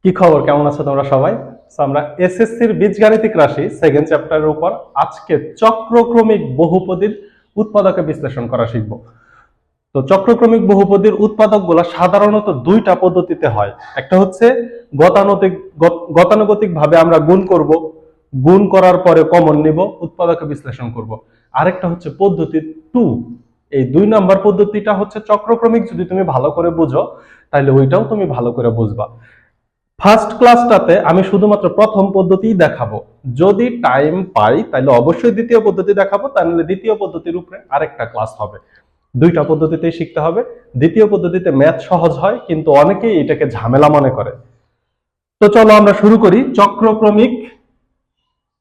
কি খবর, কেমন আছো তোমরা সবাই? আমরা এসএসসির বীজগাণিতিক রাশি সেকেন্ড চ্যাপ্টারের উপর আজকে চক্রক্রমিক বহুপদীর উৎপাদকে বিশ্লেষণ করা শিখব। তো চক্রক্রমিক বহুপদীর উৎপাদকগুলো সাধারণত দুইটা পদ্ধতিতে হয়। একটা হচ্ছে গতানুগতিক ভাবে আমরা গুণ করব, গুণ করার পরে কমন নিব, উৎপাদকে বিশ্লেষণ করব। আরেকটা হচ্ছে পদ্ধতি 2। এই 2 নাম্বার পদ্ধতিটা হচ্ছে চক্রক্রমিক। যদি তুমি ভালো করে বুঝো তাহলে ওইটাও তুমি ভালো করে বুঝবা। ফার্স্ট ক্লাসটাতে আমি শুধুমাত্র প্রথম পদ্ধতিই দেখাবো। যদি টাইম পাই তাহলে অবশ্যই দ্বিতীয় পদ্ধতি দেখাবো, তাহলে দ্বিতীয় পদ্ধতির উপরে আরেকটা ক্লাস হবে। দুইটা পদ্ধতিতেই শিখতে হবে। দ্বিতীয় পদ্ধতিতে ম্যাথ সহজ হয়, কিন্তু অনেকেই এটাকে ঝামেলা মনে করে। তো চলো আমরা শুরু করি চক্রক্রমিক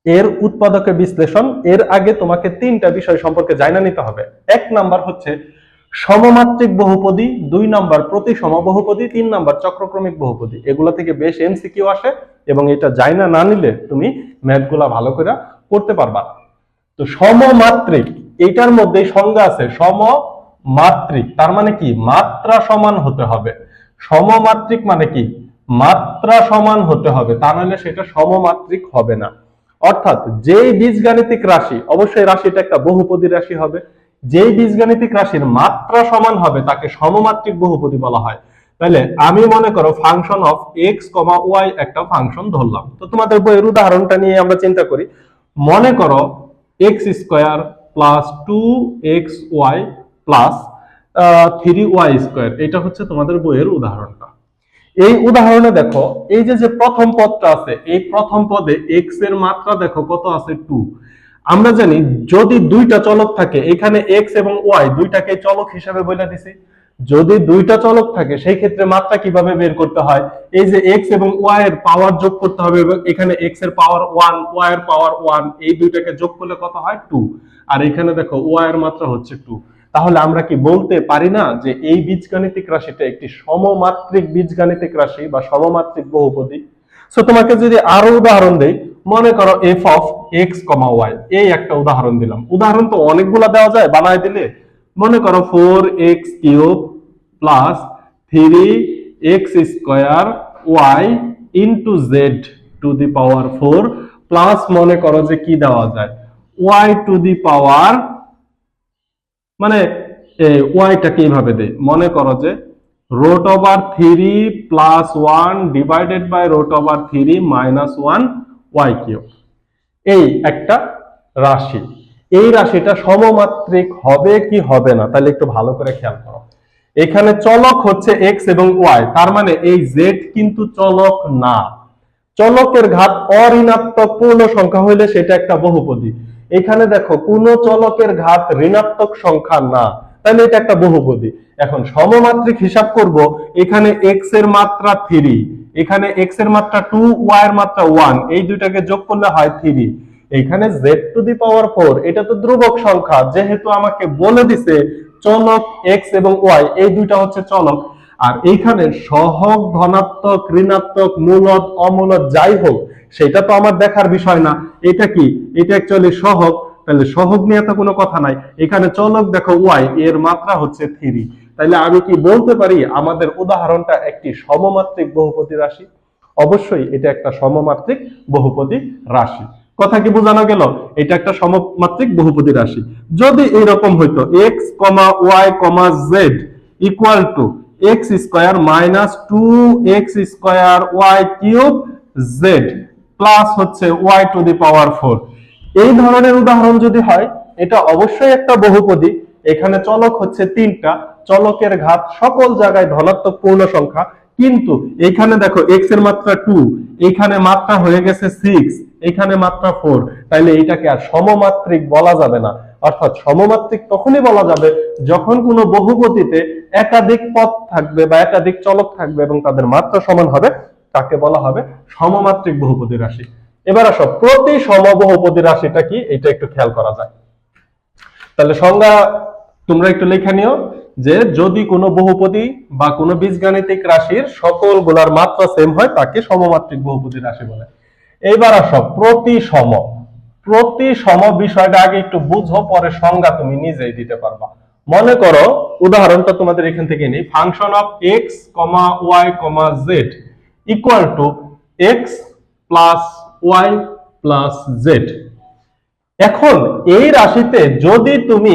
এর উৎপাদকের বিশ্লেষণ। এর আগে তোমাকে 3টা বিষয় সম্পর্কে জানা নিতে হবে। 1 নাম্বার হচ্ছে সমমাত্রিক বহুপদী, 2 নাম্বার প্রতিসম বহুপদী, 3 নাম্বার চক্রক্রমিক বহুপদী। এগুলা থেকে বেশ এমসিকিউ আসে এবং এটা জানা না নিলে তুমি ম্যাথগুলা ভালো করে করতে পারবা। তো সমমাত্রিক, এইটার মধ্যে সংজ্ঞা আছে সমমাত্রিক, তার মানে কি মাত্রা সমান হতে হবে। সমমাত্রিক মানে কি মাত্রা সমান হতে হবে, তা নাহলে সেটা সমমাত্রিক হবে না। অর্থাৎ যেই বীজগাণিতিক রাশি, অবশ্যই রাশিটা একটা বহুপদী রাশি হবে, যেই বীজগাণিতিক রাশির মাত্রা সমান হবে তাকে সমমাত্রিক বহুপদী বলা হয়। তাহলে আমি মনে করো function of x comma y একটা ফাংশন ধরলাম। তো তোমাদের বইয়ের উদাহরণটা নিয়ে আমরা চিন্তা করি। মনে করো x square plus 2xy plus 3y square, এটা হচ্ছে তোমাদের বইয়ের উদাহরণটা। এই উদাহরণে দেখো এই যে প্রথম পদটা আছে, এই প্রথম পদে এক্স এর মাত্রা দেখো কত আছে 2। আমরা জানি যদি দুইটা চলক থাকে, এখানে এক্স এবং ওয়াই দুইটাকে চলক হিসেবে বলে দিছি। যদি দুইটা চলক থাকে সেই ক্ষেত্রে মাত্রা কিভাবে বের করতে হয়, এই যে এক্স এবং ওয়াই এর পাওয়ার যোগ করতে হবে, এবং এখানে এক্স এর পাওয়ার 1 ওয়াই এর পাওয়ার 1, এই দুইটাকে যোগ করলে কত হয় 2। আর এখানে দেখো ওয়াই এর মাত্রা হচ্ছে 2। তাহলে আমরা কি বলতে পারি না যে এই বীজগাণিতিক রাশিটা একটি সমমাত্রিক বীজগাণিতিক রাশি বা সমমাত্রিক বহুপদী? সো তোমাকে যদি আরো উদাহরণ দেই, মনে করো F of x comma y, এই একটা উদাহরণ দিলাম। উদাহরণ তো অনেকগুলা দেওয়া যায় বানায় দিলে। মনে করো 4x³ plus 3x square y into z to the power 4 plus মনে করো যে কি দেওয়া যায় ওয়াই টু দি পাওয়ার, মানে ওয়াইটাকে এইভাবে দেয়, মনে করো যে √3 plus 1 divided by √3 minus 1 y³। এই একটা রাশি, এই রাশিটা সমমাত্রিক হবে কি হবে না তাহলে একটু ভালো করে খেয়াল করো। এখানে চলক হচ্ছে এক্স এবং ওয়াই, তার মানে এই জেড কিন্তু চলক না। চলকের ঘাত অঋণাত্মক পূর্ণ সংখ্যা হইলে সেটা একটা বহুপদী। এখানে দেখো কোন চলকের ঘাত ঋণাত্মক সংখ্যা না, তাহলে এটা একটা বহুপদী। এখন সমমাত্রিক হিসাব করব, এখানে এক্স এর মাত্রা 3, এখানে এক্স এর মাত্রা 2, ওয়াই এর মাত্রা 1, এই দুইটাকে যোগ করলে হয় 3। এখানে জেড টু দি পাওয়ার 4, এটা তো ধ্রুবক সংখ্যা, যেহেতু আমাকে বলে দিছে চলক এক্স এবং ওয়াই এই দুইটা হচ্ছে চলক। আর এইখানে সহগ ধনাত্মক ঋণাত্মক মূলদ অমূলদ যাই হোক সেটা তো আমার দেখার বিষয় না। এটা কি, এটা অ্যাকচুয়ালি সহগ, তাহলে সহগ নিয়ে তো কোনো কথা নাই। এখানে চলক দেখো ওয়াই, এর মাত্রা হচ্ছে 3। তাহলে আমি কি বলতে পারি আমাদের উদাহরণটা একটি সমমাত্রিক বহুপদী রাশি? অবশ্যই এটা একটা সমমাত্রিক বহুপদী রাশি। কথা কি বোঝানো গেল? এটা একটা সমমাত্রিক বহুপদী রাশি। যদি এরকম হইতো x comma y comma z equal to x square minus 2x square y³ z plus হচ্ছে y টু দি পাওয়ার 4, এই ধরনের উদাহরণ যদি হয় এটা অবশ্যই একটা বহুপদী। এখানে চলক হচ্ছে 3টা, চলকের ঘাত সকল জায়গায় ধনাত্মক পূর্ণ সংখ্যা, কিন্তু এখানে দেখো এক্স এর মাত্রা 2, এখানে মাত্রা হয়ে গেছে 6, এখানে মাত্রা 4, তাইলে এটাকে আর সমমাত্রিক বলা যাবে না। অর্থাৎ সমমাত্রিক তখনই বলা যাবে যখন কোনো বহুপদীতে একাধিক পদ থাকবে বা একাধিক চলক থাকবে এবং তাদের মাত্রা সমান হবে, তাকে বলা হবে সমমাত্রিক বহুপদী রাশি। এবার আসো প্রতিসম বহুপদী রাশিটা কি, এটা একটু খেয়াল করা যায়। তাহলে সংজ্ঞা তোমরা একটু লেখা নিও যে যদি কোনো বহুপদী বা কোনো বীজগাণিতিক রাশির সকল গুলার মাত্রা সেম হয় তাকে সমমাত্রিক বহুপদী রাশি বলে। এইবার আসো প্রতিসম। প্রতিসম বিষয়টা আগে একটু বুঝো, পরে সংজ্ঞা তুমি নিজেই দিতে পারবা। মনে করো উদাহরণটা তোমাদের এখান থেকে নেই, function of x comma y comma z equal to x plus y plus z. এখন এই রাশিতে যদি তুমি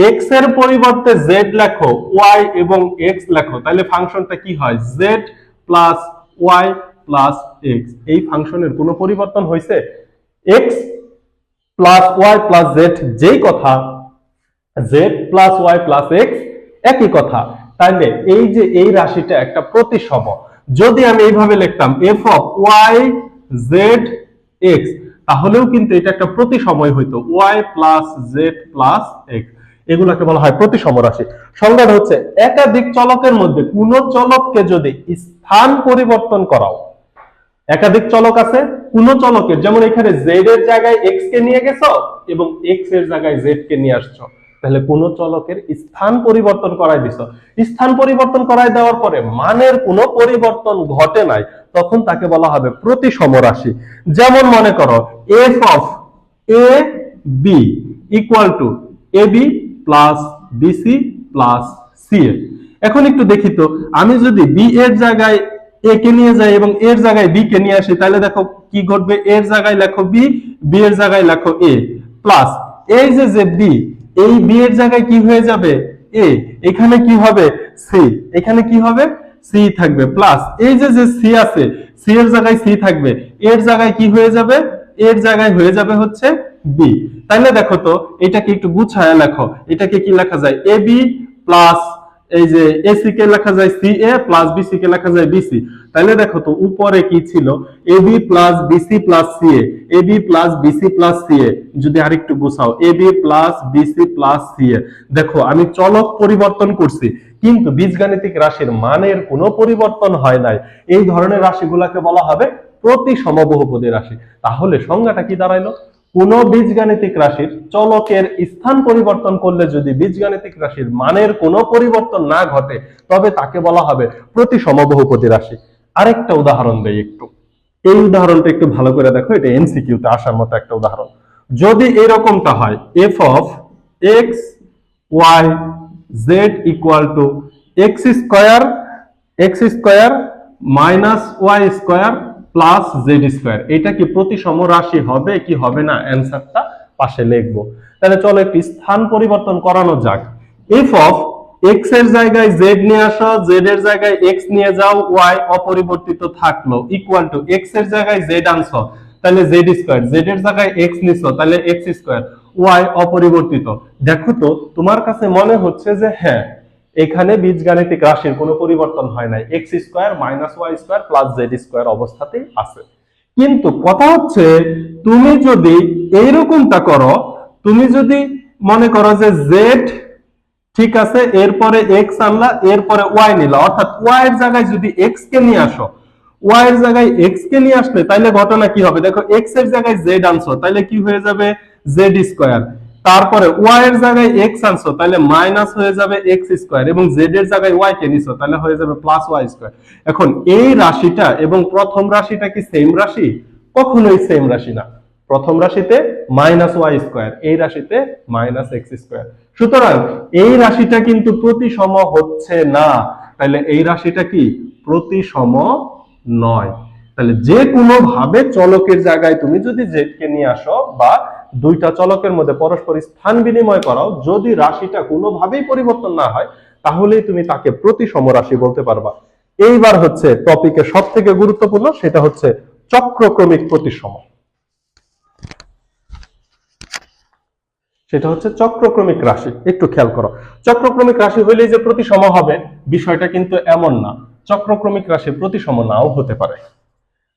এক্স এর পরিবর্তে জেড লেখো, ওয়াই এবং এক্স লেখো, তাহলে ফাংশনটা কি হয়? Z plus y plus x. এই ফাংশনের কোনো পরিবর্তন হয়েছে? X plus y plus z যেই কথা, z plus y plus x একই কথা। তাহলে এই যে এই রাশিটা একটা প্রতিসম। যদি আমি এইভাবে লিখতাম f of y z x, তাহলেও কিন্তু এটা একটা প্রতিসময় হইতো, y plus z plus x. এগুলাকে বলা হয় প্রতিসম রাশি। সংজ্ঞাটা হচ্ছে একাধিক চলকের মধ্যে কোন চলককে যদি স্থান পরিবর্তন করাও, একাধিক চলক আছে, কোন চলকের, যেমন এখানে জেড এর জায়গায় এক্স কে নিয়ে গেছো এবং এক্স এর জায়গায় জেড কে নিয়ে আসছো, তাহলে কোন চলকের স্থান পরিবর্তন করাই দিছো, স্থান পরিবর্তন করাই দেওয়ার পরে মানের কোনো পরিবর্তন ঘটে নাই, তখন তাকে বলা হবে প্রতিসম রাশি। যেমন মনে করো F of A B equal to A B plus BC plus C A. এখন একটু দেখি তো, আমি যদি বি এর জায়গায় এ কে নিয়ে যাই এবং এর জায়গায় বি কে নিয়ে আসি, তাহলে দেখো কি ঘটবে? এর জায়গায় লেখো বি, বি এর জায়গায় লেখো এ, প্লাস এই যে বি, এই বি এর জায়গায় কি হয়ে যাবে? এ, এখানে কি হবে? সি, এখানে কি হবে? সি থাকবে, প্লাস এই যে সি আছে, সি এর জায়গায় সি থাকবে, এর জায়গায় কি হয়ে যাবে? এর জায়গায় হয়ে যাবে হচ্ছে বি। তাহলে দেখো তো এটাকে একটু গুছায় লেখো, এটাকে কি লেখা যায়? এ বি প্লাস এই যে এসি কে লেখা যায় সি এ প্লাস বিসি কে লেখা যায় বিসি। তাহলে দেখো তো উপরে কি ছিল? A B plus BC plus C A, A B plus BC plus C A. যদি আরেকটু গুছাও, A B plus BC plus C A. দেখো আমি চলক পরিবর্তন করছি, কিন্তু বীজগাণিতিক রাশির মানের কোনো পরিবর্তন হয় নাই। এই ধরনের রাশিগুলোকে বলা হবে প্রতিসম বহুপদী রাশি। তাহলে সংজ্ঞাটা কি দাঁড়াইলো? কোন বীজগাণিতিক রাশির চলকের স্থান পরিবর্তন করলে যদি বীজগাণিতিক রাশির মানের কোনো পরিবর্তন না ঘটে, তবে তাকে বলা হবে প্রতিসম বহুপদী রাশি। আরেকটা উদাহরণ দেই একটু, এই উদাহরণটা একটু ভালো করে দেখো, এটা এমসিকিউতে আসার মতো একটা উদাহরণ। যদি এরকমটা হয় f of x Y z equal to x square minus y square plus z square, এটা কি প্রতিসম রাশি হবে কি হবে না? অ্যান্সারটা পাশে লিখবো। তাহলে চলো একটি স্থান পরিবর্তন করানো যাক। এফ অফ এক্স এর জায়গায় জেড নিয়ে আসো, জেড এর জায়গায় এক্স নিয়ে যাও, ওয়াই অপরিবর্তিত থাকলো, ইকুয়াল টু এক্স এর জায়গায় জেড আনছো, তাহলে জেড স্কয়ার, জেড এর জায়গায় এক্স নিছো, তাহলে এক্স স্কয়ার, ওয়াই অপরিবর্তিত। দেখো তো তোমার কাছে মনে হচ্ছে যে হ্যাঁ, এখানে বীজগাণিতিক রাশির কোনো পরিবর্তন হয় নাই, x square minus y square plus z square অবস্থাতেই আছে। কিন্তু কথা হচ্ছে তুমি যদি এইরকমটা করো, তুমি যদি মনে করো যে জেড ঠিক আছে, এরপরে এক্স আনলা, এরপরে ওয়াই নিলা, অর্থাৎ ওয়াই এর জায়গায় যদি এক্স কে নিয়ে আসো, ওয়াই এর জায়গায় এক্স কে নিয়ে আসলে তাহলে ঘটনা কি হবে? দেখো এক্স এর জায়গায় জেড আনছো, তাহলে কি হয়ে যাবে? Z square. তারপরে ওয়াই এর জায়গায় এক্স আনছো, তাহলে মাইনাস হয়ে যাবে এক্স স্কয়ার, এবং জেড এর জায়গায় ওয়াই কে নিছো, তাহলে হয়ে যাবে প্লাস ওয়াই স্কয়ার। এখন এই রাশিটা এবং প্রথম রাশিটা কি সেম রাশি? কখনোই সেম রাশি না। প্রথম রাশিতে মাইনাস ওয়াই স্কয়ার, এই রাশিতে মাইনাস এক্স স্কয়ার। সুতরাং এই রাশিটা কিন্তু প্রতিসম হচ্ছে না। তাহলে এই রাশিটা কি প্রতিসম নয়। তাহলে যে কোনো ভাবে চলকের জায়গায় তুমি যদি জেড কে নিয়ে আসো বা দুইটা চলকের মধ্যে পরস্পর স্থান বিনিময় করাও, যদি রাশিটা কোনোভাবেই পরিবর্তন না হয়, তাহলেই তুমি তাকে প্রতিসম রাশি বলতে পারবা। এইবার হচ্ছে টপিকের সবথেকে গুরুত্বপূর্ণ, সেটা হচ্ছে চক্রক্রমিক প্রতিসম। সেটা হচ্ছে চক্রক্রমিক রাশি। একটু খেয়াল করো, চক্রক্রমিক রাশি হইলেই যে প্রতিসম হবে বিষয়টা কিন্তু এমন না, চক্রক্রমিক রাশি প্রতিসম নাও হতে পারে।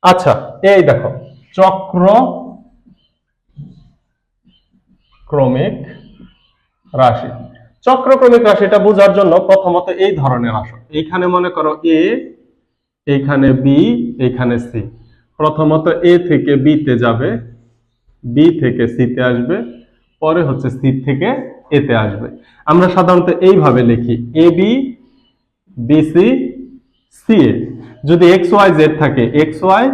আচ্ছা এই দেখো, চক্রক্রমিক রাশি, চক্রক্রমিক রাশিটা বোঝার জন্য প্রথমত এই ধরনের আসো, এইখানে মনে করো এ, এইখানে বি, এইখানে সি। প্রথমত এ থেকে বি তে যাবে, বি থেকে সি তে আসবে, পরে হচ্ছে সি থেকে এ তে আসবে। আমরা সাধারণত এইভাবে লিখি A B BC C A. যদি এক্স ওয়াই জেড থাকে X Y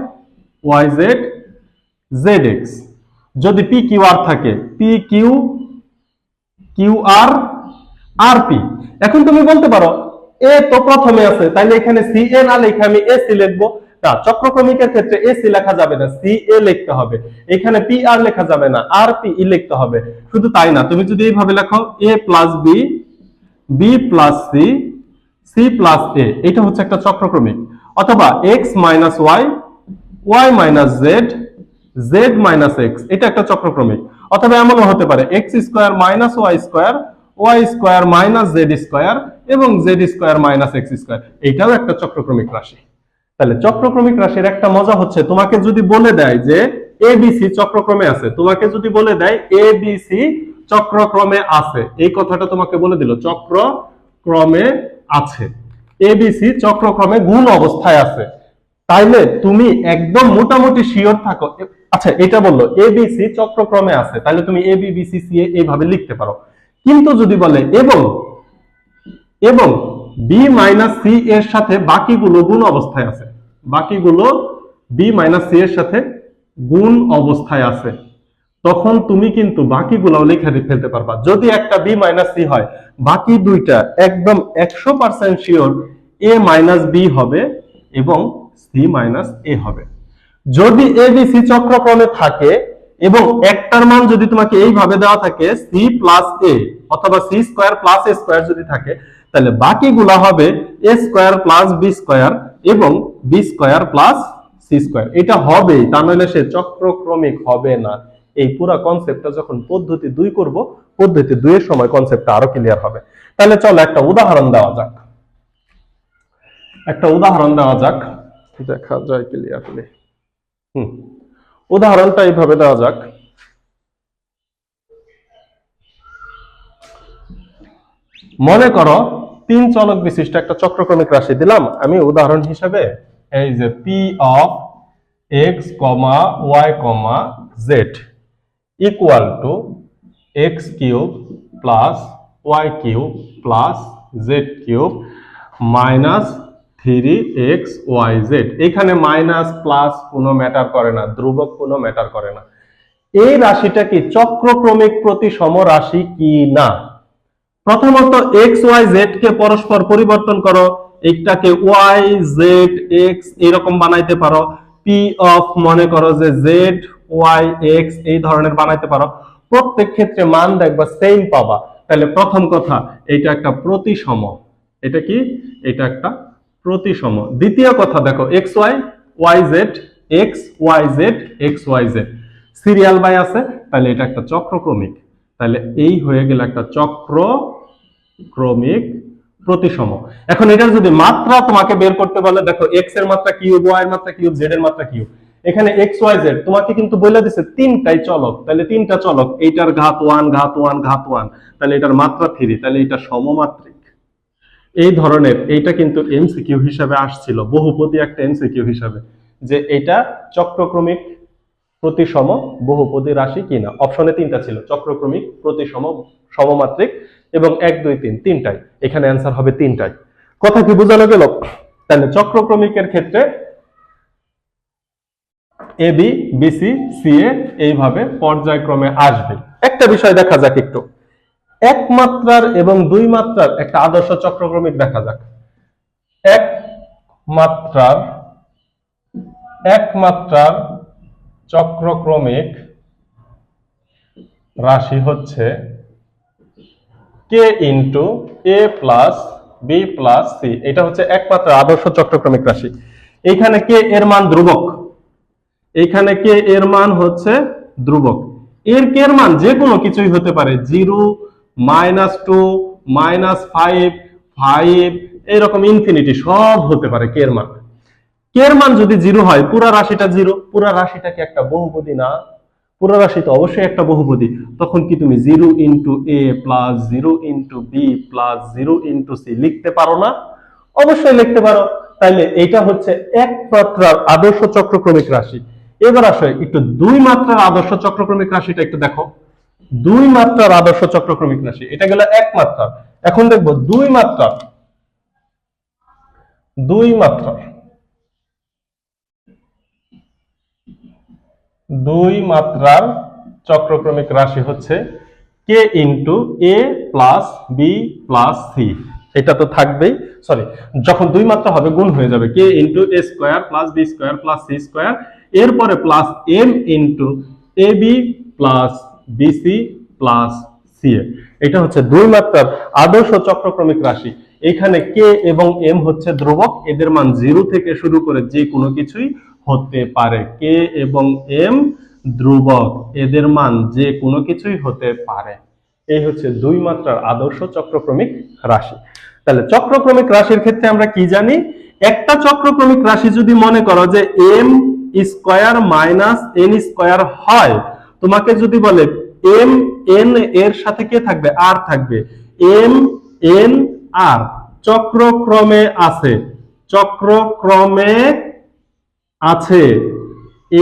Y Z Z X. যদি পি কিউ আর থাকে P Q Q R R P. এখন তুমি বলতে পারো এ তো প্রথমে আছে, তাইলে এখানে সি এ না লিখে আমি এ সি লিখবো। না, চক্রক্রমিকের ক্ষেত্রে এসি লেখা যাবে না, সি এ লিখতে হবে। এখানে পি আর লেখা যাবে না, আর পি ই লিখতে হবে। শুধু তাই না, তুমি যদি এইভাবে লেখো A plus B, B plus C, C plus A, এটা হচ্ছে একটা চক্রক্রমিক। অথবা X minus Y, Y minus Z, Z minus X, এটা একটা চক্রক্রমিক। অথবা এমনও হতে পারে X square minus Y square, Y square minus Z square এবং Z square minus x square, এটাও একটা চক্রক্রমিক রাশি। তাহলে চক্রক্রমিক রাশির একটা মজা হচ্ছে, তোমাকে যদি বলে দেয় যে এবিসি চক্রক্রমে আছে, তোমাকে যদি বলে দেয় এবিসি চক্রক্রমে আছে, এই কথাটা তোমাকে বলে দিল চক্রক্রমে আছে, এবিসি চক্রক্রমে গুণ অবস্থায় আছে, তাইলে তুমি একদম মোটামুটি শিওর থাকো। আচ্ছা, এটা বললো এবিসি চক্রক্রমে আছে, তাহলে তুমি A B B C C এইভাবে লিখতে পারো। কিন্তু যদি বলে এবং এবং বি মাইনাস সি এর সাথে বাকিগুলো গুণ অবস্থায় আছে, বাকিগুলো বি মাইনাস সি এর সাথে গুণ অবস্থায় আছে, তখন তুমি কিন্তু বাকিগুলো লিখে ফেলতে পারবা। যদি একটা বি মাইনাস সি হয়, বাকি দুইটা একদম 100% শিওর এ মাইনাস বি হবে এবং সি মাইনাস এ হবে। যদি এ বি সি চক্রক্রমে থাকে এবং একটার মান যদি তোমাকে এইভাবে দেওয়া থাকে সি প্লাস এ অথবা c square plus a square যদি থাকে, তাহলে বাকিগুলা হবে a square plus B square এবং b square plus C square. এটা হবে, তা নইলে সে চক্রক্রমিক হবে না। এই পুরো কনসেপ্টটা যখন পদ্ধতি 2 করব, পদ্ধতি 2 এর সময় কনসেপ্টটা আরো ক্লিয়ার হবে। তাহলে চলো একটা উদাহরণ দেওয়া যাক, একটা উদাহরণ দেওয়া যাক, দেখা যায় ক্লিয়ারলি। উদাহরণটা এইভাবে দেওয়া যাক। মনে করো 3 চলক বিশিষ্ট একটা চক্রক্রমিক রাশি দিলাম আমি উদাহরণ হিসেবে, এই যে p of x comma y comma z equal to x cube plus y cube plus z cube minus 3xyz। এখানে মাইনাস প্লাস কোনো ম্যাটার করে না, ধ্রুবক কোনো ম্যাটার করে না। এই রাশিটা কি চক্রক্রমিক প্রতিসম রাশি কি না? প্রথমত এক্স ওয়াই জেড কে পরস্পর পরিবর্তন করো, একটাকে ওয়াই জেড এক্স এরকম বানাইতে পারো, পি অফ মনে করো যে জেড ওয়াই এক্স এই ধরনের বানাইতে পারো, প্রত্যেক ক্ষেত্রে মান দেখবা সেম পাবা। তাহলে প্রথম কথা, এটা একটা প্রতিসম। এটা কি? এটা একটা প্রতিসম। দ্বিতীয় কথা দেখো x Y Y z x Y z x Y z serial by আছে, তাহলে এটা একটা চক্রক্রমিক। তাহলে এই হয়ে গেল একটা চক্রক্রমিক প্রতিসম। এখন এটার যদি মাত্রা তোমাকে বের করতে বলে, দেখো এক্স এর মাত্রা কিউব, ওয়াই এর মাত্রা কিউব, জেড এর মাত্রা কিউব। এখানে এক্স ওয়াই জেড তোমাকে কিন্তু বলে দিছে তিনটাই চলক, তাহলে তিনটা চলক, এইটার ঘাত 1 ঘাত 1 ঘাত 1, তাহলে এটার মাত্রা 3, তাহলে এটা সমমাত্রিক। এই ধরনের এইটা কিন্তু এমসিকিউ হিসাবে আসছিল, বহুপদী একটা এমসিকিউ হিসাবে, যে এটা চক্রক্রমিক প্রতিসম বহুপদী রাশি কিনা। অপশনে 3টা ছিল, চক্রক্রমিক, প্রতিসম, সমমাত্রিক এবং 1 2 3 তিনটাই। এখানে অ্যান্সার হবে তিনটাই। কথা কি বোঝানো গেল? তাহলে চক্রক্রমিকের ক্ষেত্রে A B B C C এ এইভাবে পর্যায়ক্রমে আসবে। একটা বিষয় দেখা যাক একটু, এক মাত্রার এবং 2 মাত্রার একটা আদর্শ চক্রক্রমিক দেখা যাক। এক মাত্রার চক্রক্রমিক রাশি হচ্ছে কে into A plus B plus C. এটা হচ্ছে এক মাত্রার আদর্শ চক্রক্রমিক রাশি। এইখানে কে এর মান ধ্রুবক, এইখানে কে এর মান হচ্ছে ধ্রুবক। এর কে এর মান যে কোনো কিছুই হতে পারে, 0 -2 -5 5 এরকম ইনফিনিটি সব হতে পারে কে এর মান। কে এর মান যদি 0 হয়, পুরা রাশিটা 0, পুরা রাশিটা কি একটা বহুপদী না? পুরা রাশি তো অবশ্যই একটা বহুপদী। তখন কি তুমি 0 into A plus 0 into B plus 0 into C লিখতে পারো না? অবশ্যই লিখতে পারো। তাইলে এটা হচ্ছে এক মাত্রার আদর্শ চক্রক্রমিক রাশি। এবার আসো একটু 2 মাত্রার আদর্শ চক্রক্রমিক রাশিটা একটু দেখো। 2 মাত্রার আদর্শ চক্রক্রমিক রাশি, এটা গেল এক মাত্রার। এখন দেখবো 2 মাত্রার চক্রক্রমিক রাশি হচ্ছে কে into A plus B plus C. এটা তো থাকবেই। সরি, যখন দুই মাত্রা হবে গুণ হয়ে যাবে K into A square plus B square plus C square, এরপরে plus M into A B plus BC plus C A. এটা হচ্ছে দুই মাত্রার আদর্শ চক্রক্রমিক রাশি। এখানে কে এবং এম হচ্ছে ধ্রুবক, এদের মান 0 থেকে শুরু করে যে কোনো কিছুই হতে পারে। কে এবং এম ধ্রুবক, এদের মান যে কোনো কিছুই হতে পারে। এই হচ্ছে দুই মাত্রার আদর্শ চক্রক্রমিক রাশি। তাহলে চক্রক্রমিক রাশির ক্ষেত্রে আমরা কি জানি, একটা চক্রক্রমিক রাশি যদি মনে করো যে m square minus n square হয়, তোমাকে যদি বলে এম এন এর সাথে কে থাকবে, আর থাকবে, এম এন আর চক্রক্রমে আছে, চক্রক্রমে আছে,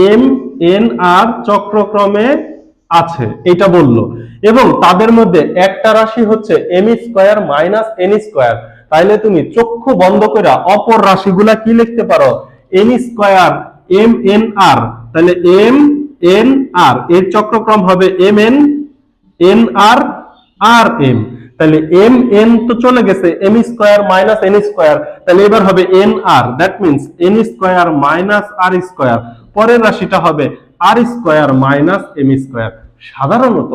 এম এন আর চক্রক্রমে আছে, এটা বললো। এবং তাদের মধ্যে একটা রাশি হচ্ছে m square minus n square. তাইলে তুমি চক্ষু বন্ধ করে অপর রাশিগুলা কি লিখতে পারো, n square m n r. তাহলে এম এন আর এর চক্রক্রম হবে m n n r r m. তাহলে এম এন তো চলে গেছে, m square minus n square, তাহলে এবার হবে n r, that means n square minus r square. পরের রাশিটা হবে r square minus m square. সাধারণত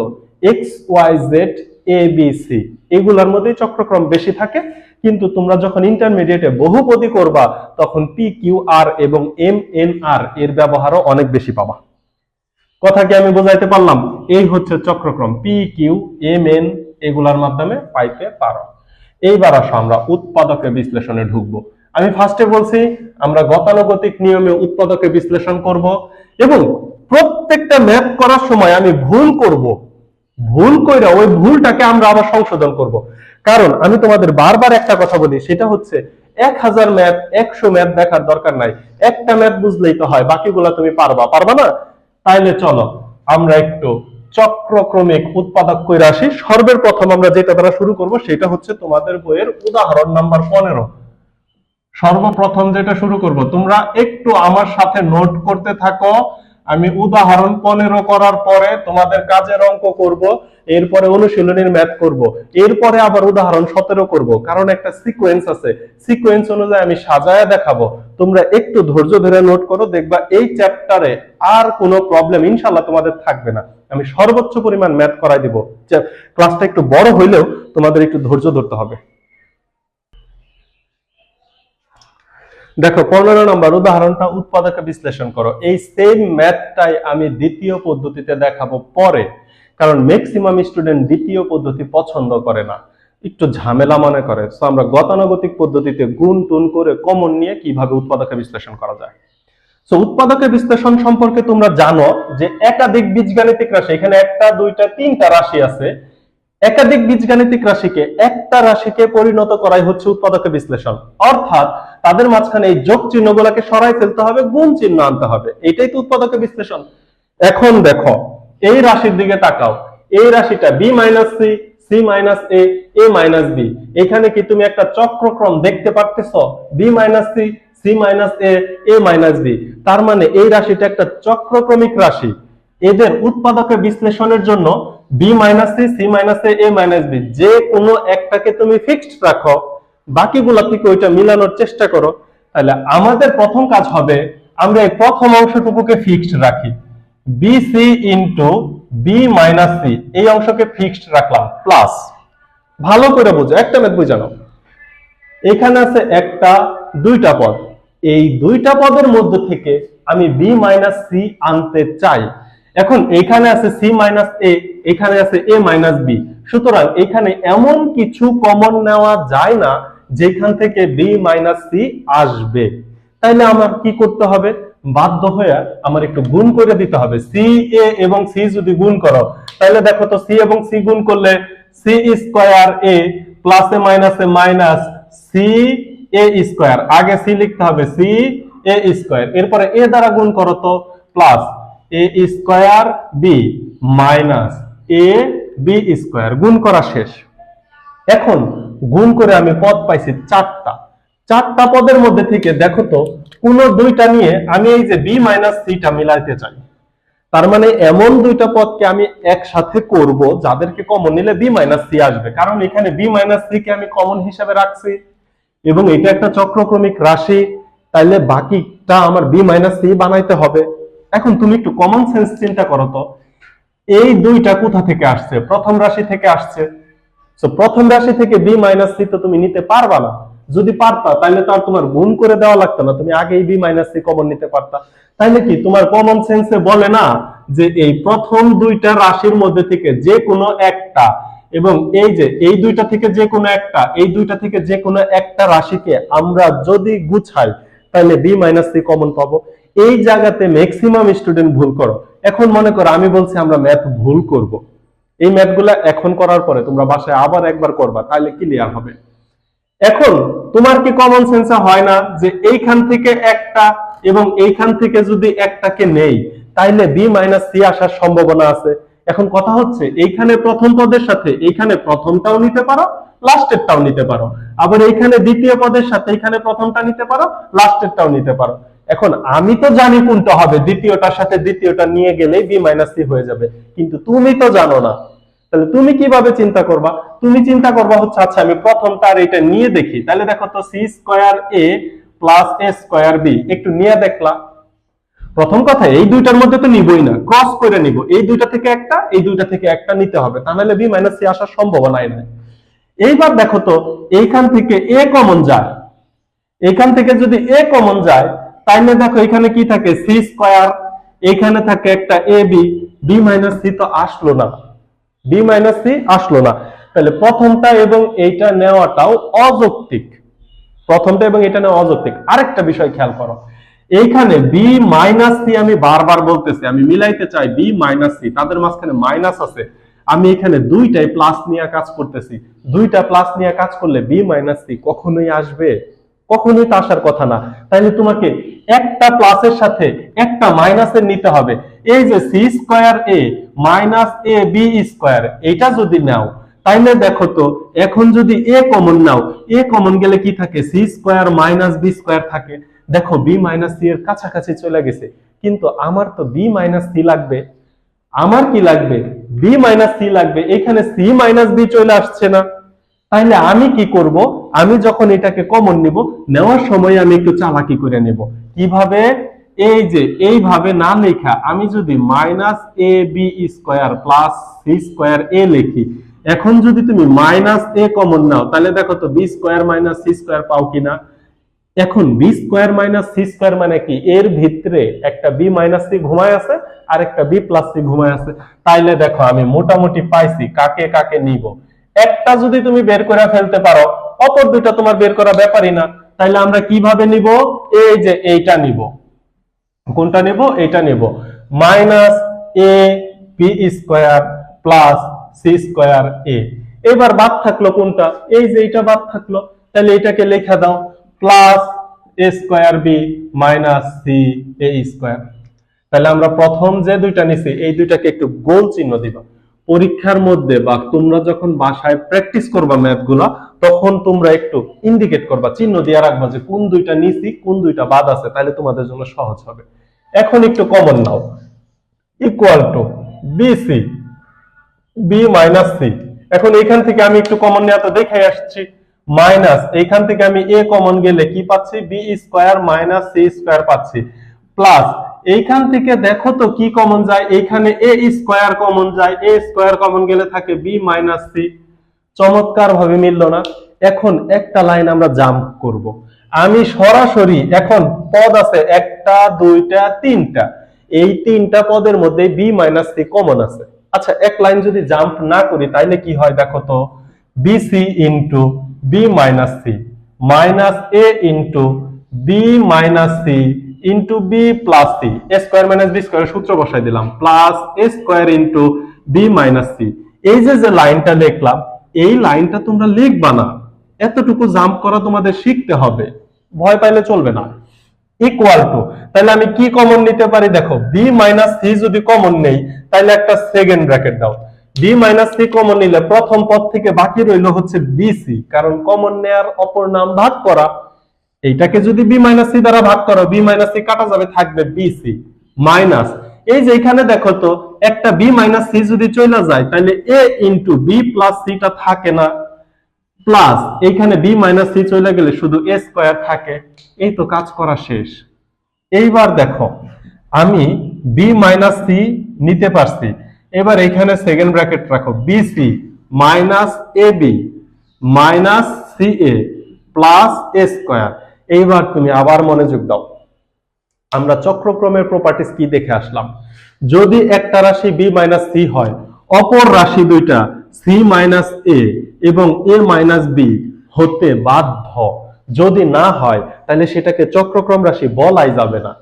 x Y z a b c এগুলোর মধ্যে চক্রক্রম বেশি থাকে, কিন্তু তোমরা যখন ইন্টারমিডিয়েটে বহুপদী করবা তখন পি কিউ আর এবং এম এন আর এর ব্যবহারও অনেক বেশি পাবা। কথা কি আমি বোঝাইতে পারলাম? এই হচ্ছে চক্রক্রম, পি কিউ এম এন এগুলার মাধ্যমে পাইতে পারো। এইবার আসো আমরা উৎপাদকের বিশ্লেষণে ঢুকবো। আমি ফার্স্টে বলছি আমরা গতানুগতিক নিয়মে উৎপাদকের বিশ্লেষণ করব, এবং প্রত্যেকটা ম্যাথ করার সময় আমি ভুল করব, ভুল কইরা ওই ভুলটাকে আমরা আবার সংশোধন করব। কারণ আমি তোমাদের বারবার একটা কথা বলি, সেটা হচ্ছে 1000 ম্যাথ 100 ম্যাথ দেখার দরকার নাই, একটা ম্যাথ বুঝলেই তো হয়, বাকিগুলা তুমি পারবা না? তাইলে চলো আমরা একটু চক্রক্রমিক উৎপাদক কইরা আসি। সর্বপ্রথম আমরা যেটা দ্বারা শুরু করব সেটা হচ্ছে তোমাদের বইয়ের উদাহরণ নাম্বার 15। সর্বপ্রথম যেটা শুরু করব, তোমরা একটু আমার সাথে নোট করতে থাকো। আমি উদাহরণ 15 করার পরে তোমাদের কাজের অঙ্ক করব, এরপরে অনুশীলনীর ম্যাথ করব, এরপরে আবার উদাহরণ 17 করব। কারণ একটা সিকোয়েন্স আছে, সিকোয়েন্স অনুযায়ী আমি সাজায়া দেখাবো। তোমরা একটু ধৈর্য ধরে নোট করো, দেখবা এই চ্যাপ্টারে আর কোনো প্রবলেম ইনশাআল্লাহ তোমাদের থাকবে না। আমি সর্বোচ্চ পরিমাণ ম্যাথ করাই দিব। ক্লাসটা একটু বড় হইলেও তোমাদের একটু ধৈর্য ধরতে হবে। দেখো 15 নম্বর উদাহরণটা, উৎপাদকে বিশ্লেষণ করো। এই সেম ম্যাথটাই আমি দ্বিতীয় পদ্ধতিতে দেখাবো পরে, কারণ ম্যাক্সিমাম স্টুডেন্ট দ্বিতীয় পদ্ধতি পছন্দ করে না, একটু ঝামেলা মনে করে। সো আমরা গতানুগতিক পদ্ধতিতে গুণ টুন করে কমন নিয়ে কিভাবে উৎপাদকে বিশ্লেষণ করা যায়। সো উৎপাদকের বিশ্লেষণ সম্পর্কে তোমরা জানো যে একাধিক বীজগাণিতিক রাশি, এখানে একটা দুইটা তিনটা রাশি আছে, একাধিক বীজগাণিতিক রাশিকে একটা রাশিকে পরিণত করাই হচ্ছে উৎপাদকের বিশ্লেষণ। অর্থাৎ তাদের মাঝখানে এই যোগ চিহ্নগুলোকে সরাই ফেলতে হবে, গুণ চিহ্ন আনতে হবে, এটাই তো উৎপাদকের বিশ্লেষণ। এখন দেখো এই রাশির দিকে তাকাও, এই রাশিটা b minus c, c minus a, a minus b. এখানে কি তুমি একটা চক্রক্রম দেখতে পারতেছ? B minus c, c minus a, a minus b. তার মানে এই রাশিটা একটা চক্রক্রমিক রাশি। এদের উৎপাদকের বিশ্লেষণের জন্য b minus c, c minus a, a minus b যে কোনো একটাকে তুমি ফিক্সড রাখো, বাকিগুলা থেকে ওইটা মিলানোর চেষ্টা করো। তাহলে আমাদের প্রথম কাজ হবে আমরা এই প্রথম অংশটুকুকে ফিক্সড রাখি, b c into b minus c, এই অংশকে ফিক্সড রাখলাম, প্লাস ভালো করে বুঝো, একটা ম্যাথ বুঝানো। এখানে আছে একটা দুইটা পদ, এই দুইটা পদের মধ্যে থেকে আমি বি মাইনাস সি আনতে চাই। এখন এখানে আছে সি মাইনাস এ, এখানে আছে এ মাইনাস বি, সুতরাং এখানে এমন কিছু কমন নেওয়া যায় না যেখান থেকে বি মাইনাস সি আসবে। তাইলে আমার কি করতে হবে? বাধ্য হয়ে আমার একটু গুণ করে দিতে হবে। সি এ এবং সি যদি গুণ করো, তাহলে দেখো তো সি এবং সি গুণ করলে C square A plus a minus a minus c a square, আগে সি লিখতে হবে, সি এ স্কয়ার, এরপরে এ দ্বারা গুণ করো তো plus a square B minus a b square. গুণ করা শেষ। এখন গুণ করে আমি পদ পাইছি চারটা, চারটা পদের মধ্যে থেকে দেখো তো কোন দুইটা নিয়ে আমি এই যে বি মাইনাস সিটা মিলাইতে চাই। তার মানে এমন দুইটা পদকে আমি একসাথে করব যাদেরকে কমন নিলে বি মাইনাস সি আসবে, কারণ এখানে বি মাইনাস সি কে আমি কমন হিসাবে রাখছি। এবং এটা একটা চক্রক্রমিক রাশি, তাইলে বাকিটা আমার বি মাইনাস সি বানাইতে হবে। এখন তুমি একটু কমন সেন্স চিন্তা করো তো, এই দুইটা কোথা থেকে আসছে? প্রথম রাশি থেকে আসছে। তো প্রথম রাশি থেকে বি মাইনাস সি তো তুমি নিতে পারবা না। যদি পারতা তাহলে তো আর তোমার গুণ করে দেওয়া লাগতো না, তুমি আগেই বি মাইনাস সি কমন নিতে পারতা। তাইলে কি তোমার কমন সেন্সে বলে না যে এই প্রথম দুইটা রাশির মধ্যে থেকে যে কোনো একটা, এবং এই যে এই দুইটা থেকে যে কোনো একটা, এই দুইটা থেকে যে কোনো একটা রাশিকে আমরা যদি গুছাই তাহলে বি মাইনাস সি কমন পাবো। এই জায়গাতে ম্যাক্সিমাম স্টুডেন্ট ভুল করো। এখন মনে করো আমি বলছি আমরা ম্যাথ ভুল করব, এই ম্যাথগুলা এখন করার পরে তোমরা বাসায় আবার একবার করবা, তাহলে ক্লিয়ার হবে। এখন তোমার কি কমন সেন্সে হয় না যে এইখান থেকে একটা এবং এইখান থেকে যদি একটাকে নেই তাইলে বি মাইনাস সি আসার সম্ভাবনা আছে? এখন কথা হচ্ছে এইখানে প্রথম পদের সাথে এইখানে প্রথমটাও নিতে পারো, লাস্টেরটাও নিতে পারো, আবার এইখানে দ্বিতীয় পদের সাথে এইখানে প্রথমটা নিতে পারো, লাস্টেরটাও নিতে পারো। এখন আমি তো জানি কোনটা হবে, দ্বিতীয়টার সাথে দ্বিতীয়টা নিয়ে গেলেই বি মাইনাস সি হয়ে যাবে, কিন্তু তুমি তো জানো না। তাহলে তুমি কিভাবে চিন্তা করবা? তুমি চিন্তা করবা হচ্ছে আচ্ছা আমি প্রথমটা আর এটা নিয়ে দেখি, তাহলে দেখো তো C square A plus a square B, একটু নিয়ে দেখলা। প্রথম কথা এই দুইটার মধ্যে তো নিবই না, ক্রস করে নিব, এই দুইটা থেকে একটা, এই দুইটা থেকে একটা নিতে হবে, তাহলে বি মাইনাস সি আসার সম্ভাবনাই নাই। এইবার দেখো তো এইখান থেকে এ কমন যায়, এইখান থেকে যদি এ কমন যায় তাইলে দেখো এখানে কি থাকে? সি স্কয়ার, এখানে থাকে একটা A B, b minus C তো আসলো না, বি মাইনাস সি আসলো না। তাহলে প্রথমটা এবং এইটা নেওয়াটাও অযৌক্তিক, প্রথমটা এবং এটা নেওয়া অযৌক্তিক। আরেকটা বিষয় খেয়াল করো, এইখানে বি মাইনাস সি আমি বারবার বলতেছি, আমি মিলাইতে চাই বি মাইনাস সি, তাদের মাঝখানে মাইনাস আছে, আমি এখানে দুইটাই প্লাস নিয়ে কাজ করতেছি, দুইটা প্লাস নিয়ে কাজ করলে বি মাইনাস সি কখনোই আসবে? কখনোই তো আসার কথা না। তাইলে তোমাকে একটা প্লাসের সাথে একটা মাইনাসের নিতে হবে। এই যে C square A minus a b square, এটা যদি নাও তাইলে দেখো তো এখন যদি a common now, A common গেলে কি থাকে? C square minus b square থাকে। দেখো বি মাইনাস সি এর কাছাকাছি চলে গেছে, কিন্তু আমার তো বি মাইনাস সি লাগবে। আমার কি লাগবে? বি মাইনাস সি লাগবে। এখানে সি মাইনাস বি চলে আসছে না, তাহলে আমি কি করব? আমি যখন এটাকে কমন নিব, নেওয়ার সময় আমি একটু চালাকি করে নেব। কিভাবে? এই যে এইভাবে না লেখা আমি যদি minus a b square plus c square a লিখি, এখন যদি তুমি মাইনাস এ কমন নাও তাহলে দেখো তো b square minus c square পাও কিনা। এখন b square minus c square মানে কি? এর ভিতরে একটা বি মাইনাস সি ঘুমায় আছে আর একটা বি প্লাস সি ঘুমায় আছে। তাইলে দেখো আমি মোটামুটি পাইছি কাকে কাকে নিব। একটা যদি তুমি বের করে ফেলতে পারো, অপর দুইটা তোমার বের করা ব্যাপারই না। তাইলে আমরা কিভাবে নিব? এই যে এইটা নিব। কোনটা নিব? এইটা নিব, minus a b square plus c square a. এবার বাদ থাকলো কোনটা? এই যে এইটা বাদ থাকলো, তাহলে এটাকে লেখা দাও plus a square B minus c a square. তাহলে আমরা প্রথম যে দুইটা নিছি এই দুইটাকে একটু গোল চিহ্ন দিবা। পরীক্ষার মধ্যে বা তোমরা যখন বাসায় প্র্যাকটিস করবা ম্যাথগুলা, তখন তোমরা একটু ইন্ডিকেট করবা, চিহ্ন দিয়ে রাখবা যে কোন দুইটা নিছি কোন দুইটা বাদ আছে, তাহলে তোমাদের জন্য সহজ হবে। এখন একটু কমন নাও, equal to b c b minus c. এখন এইখান থেকে আমি একটু কমন নেওয়া তো দেখে আসছি, মাইনাস এইখান থেকে আমি এ কমন গেলে কি পাচ্ছি? B square minus c square পাচ্ছি, প্লাস এইখান থেকে দেখো তো কি কমন যায়? এইখানে এ স্কয়ার কমন যায়, এ স্কয়ার কমন গেলে থাকে বি মাইনাস সি। চমৎকার ভাবে মিললো না? এখন একটা লাইন আমরা জাম্প করব। আমি সরাসরি, এখন পদ আছে একটা দুইটা তিনটা, এই তিনটা পদের মধ্যে বি মাইনাস সি কমন আছে। আচ্ছা এক লাইন যদি জাম্প না করি তাইলে কি হয় দেখো তো, bc into b minus c minus a into b minus c into B plus C, a square minus b square সূত্র বসাই দিলাম, plus a square into b minus c. এই যে যে লাইনটা লিখলাম, এই লাইনটা তোমরা লিখবা না, এতটুকু জাম্প করা তোমাদের শিখতে হবে, ভয় পাইলে চলবে না। ইকুয়াল টু, তাহলে আমি কি কমন নিতে পারি? দেখো বি মাইনাস সি যদি কমন নেই তাহলে একটা সেকেন্ড ব্র্যাকেট দাও। বি মাইনাস সি কমন নিলে প্রথম পদ থেকে বাকি রইল হচ্ছে বিসি, কারণ কমন নেয়ার অপর নাম ভাগ করা। এইটাকে যদি বি মাইনাস সি দ্বারা ভাগ করো, বি মাইনাস সি কাটা যাবে, থাকবে বিসি মাইনাস, এই যে এখানে দেখো তো একটা বি মাইনাস সি যদি চলে যায় তাহলে এ ইন্টু বি প্লাস সিটা থাকে না, প্লাস এইখানে বি মাইনাস সি চলে গেলে শুধু এ স্কয়ার থাকে। এই তো কাজ করা শেষ। এইবার দেখো আমি বি মাইনাস সি নিতে পারছি, এবার এখানে সেকেন্ড ব্র্যাকেট রাখো, B C minus a B minus c A plus a square. এইবার তুমি আবার মনোযোগ দাও, আমরা চক্রক্রমের প্রপার্টিজ কি দেখে আসলাম। যদি একটা রাশি বি মাইনাস সি হয়, অপর রাশি দুইটা সি মাইনাস এ এবং এ মাইনাস বি হতে বাধ্য। যদি না হয় তাহলে সেটাকে চক্রক্রম রাশি বলাই যাবে না।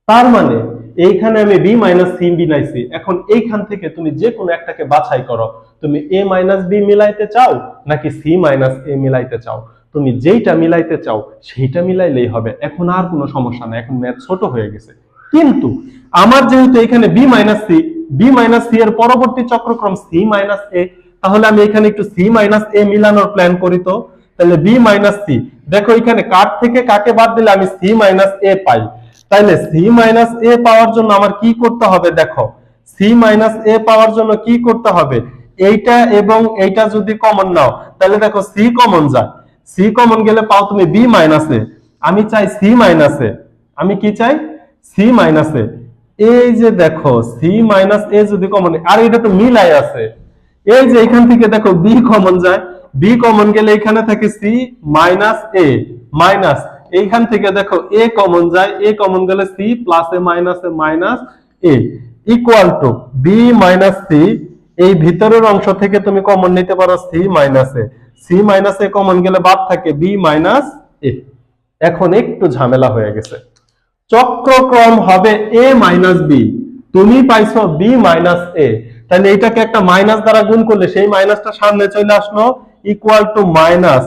তার মানে এইখানে আমি বি মাইনাস সি মিলাইছি, এখন এইখান থেকে তুমি যে কোনো একটাকে বাছাই করো, তুমি এ মাইনাস বি মিলাইতে চাও নাকি সি মাইনাস এ মিলাইতে চাও, তুমি যেইটা মিলাইতে চাও সেইটা মিলাইলেই হবে। এখন আর কোনো সমস্যা নাই, এখন ম্যাথ ছোট হয়ে গেছে। কিন্তু আমার যেহেতু এখানে বি মাইনাস সি এর পরবর্তী চক্রক্রম সি মাইনাস এ, তাহলে আমি এখানে একটু সি মাইনাস এ মিলানোর প্ল্যান করি। তো তাহলে বি মাইনাস সি, দেখো এখানে কার থেকে কাকে বাদ দিলে আমি সি মাইনাস এ পাই। তাইলে সি মাইনাস এ পাওয়ার জন্য আমার কি করতে হবে, দেখো সি মাইনাস এ পাওয়ার জন্য কি করতে হবে, এইটা এবং এইটা যদি কমন নাও তাহলে দেখো সি কমন যায়, সি কমন গেলে পাও তুমি বি মাইনাস এ। আমি চাই সি মাইনাস এ, আমি কি চাই সি মাইনাস এ। এই যে দেখো সি মাইনাস এ যদি কমন, আর এটা তো মিলাই আছে, এই যে এখান থেকে দেখো বি কমন যায়, বি কমন গেলে এখানে থাকে সি মাইনাস এ মাইনাস, এইখান থেকে দেখো এ কমন যায়, এ কমন গেলে c plus a minus a equal to b minus c. এই ভিতরের অংশ থেকে তুমি কমন নিতে পারো c minus a, c minus a common গেলে বাদ থাকে বি মাইনাস এ। এখন একটু ঝামেলা হয়ে গেছে, চক্রক্রম হবে এ মাইনাস বি, তুমি পাইছো বি মাইনাস এ, তাহলে এটাকে একটা মাইনাস দ্বারা গুণ করলে সেই মাইনাসটা সামনে চলে আসলো, equal to minus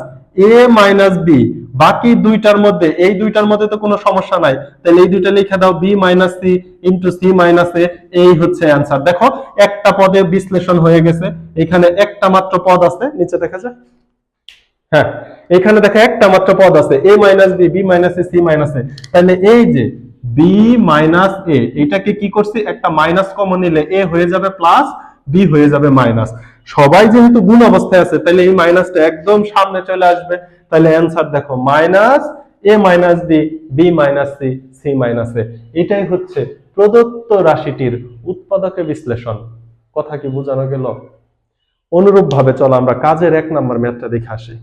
a minus b. বাকি দুইটার মধ্যে, এই দুইটার মধ্যে তো কোনো সমস্যা নাই, তাহলে এই দুইটা লিখে দাও b minus c into c minus a. এই হচ্ছে অ্যান্সার। দেখো একটা পদে বিশ্লেষণ হয়ে গেছে, এখানে একটা মাত্র পদ আছে, নিচে দেখা যায়, হ্যাঁ এখানে দেখো একটা মাত্র পদ আছে এ minus b, b minus a, c minus এ। তাহলে এই যে বি মাইনাস এ, এটাকে কি করছি, একটা মাইনাস কমন নিলে এ হয়ে যাবে প্লাস, বি হয়ে যাবে মাইনাস। সবাই যেহেতু গুণ অবস্থায় আছে তাহলে এই মাইনাসটা একদম সামনে চলে আসবে। তাহলে অ্যান্সার দেখো minus a minus b, b minus c, c minus a. এটাই হচ্ছে প্রদত্ত রাশিটির উৎপাদকে বিশ্লেষণ। কথা কি বোঝানো গেল? অনুরূপ ভাবে চলো আমরা কাজের 1 নম্বর ম্যাথটা দেখে আসি।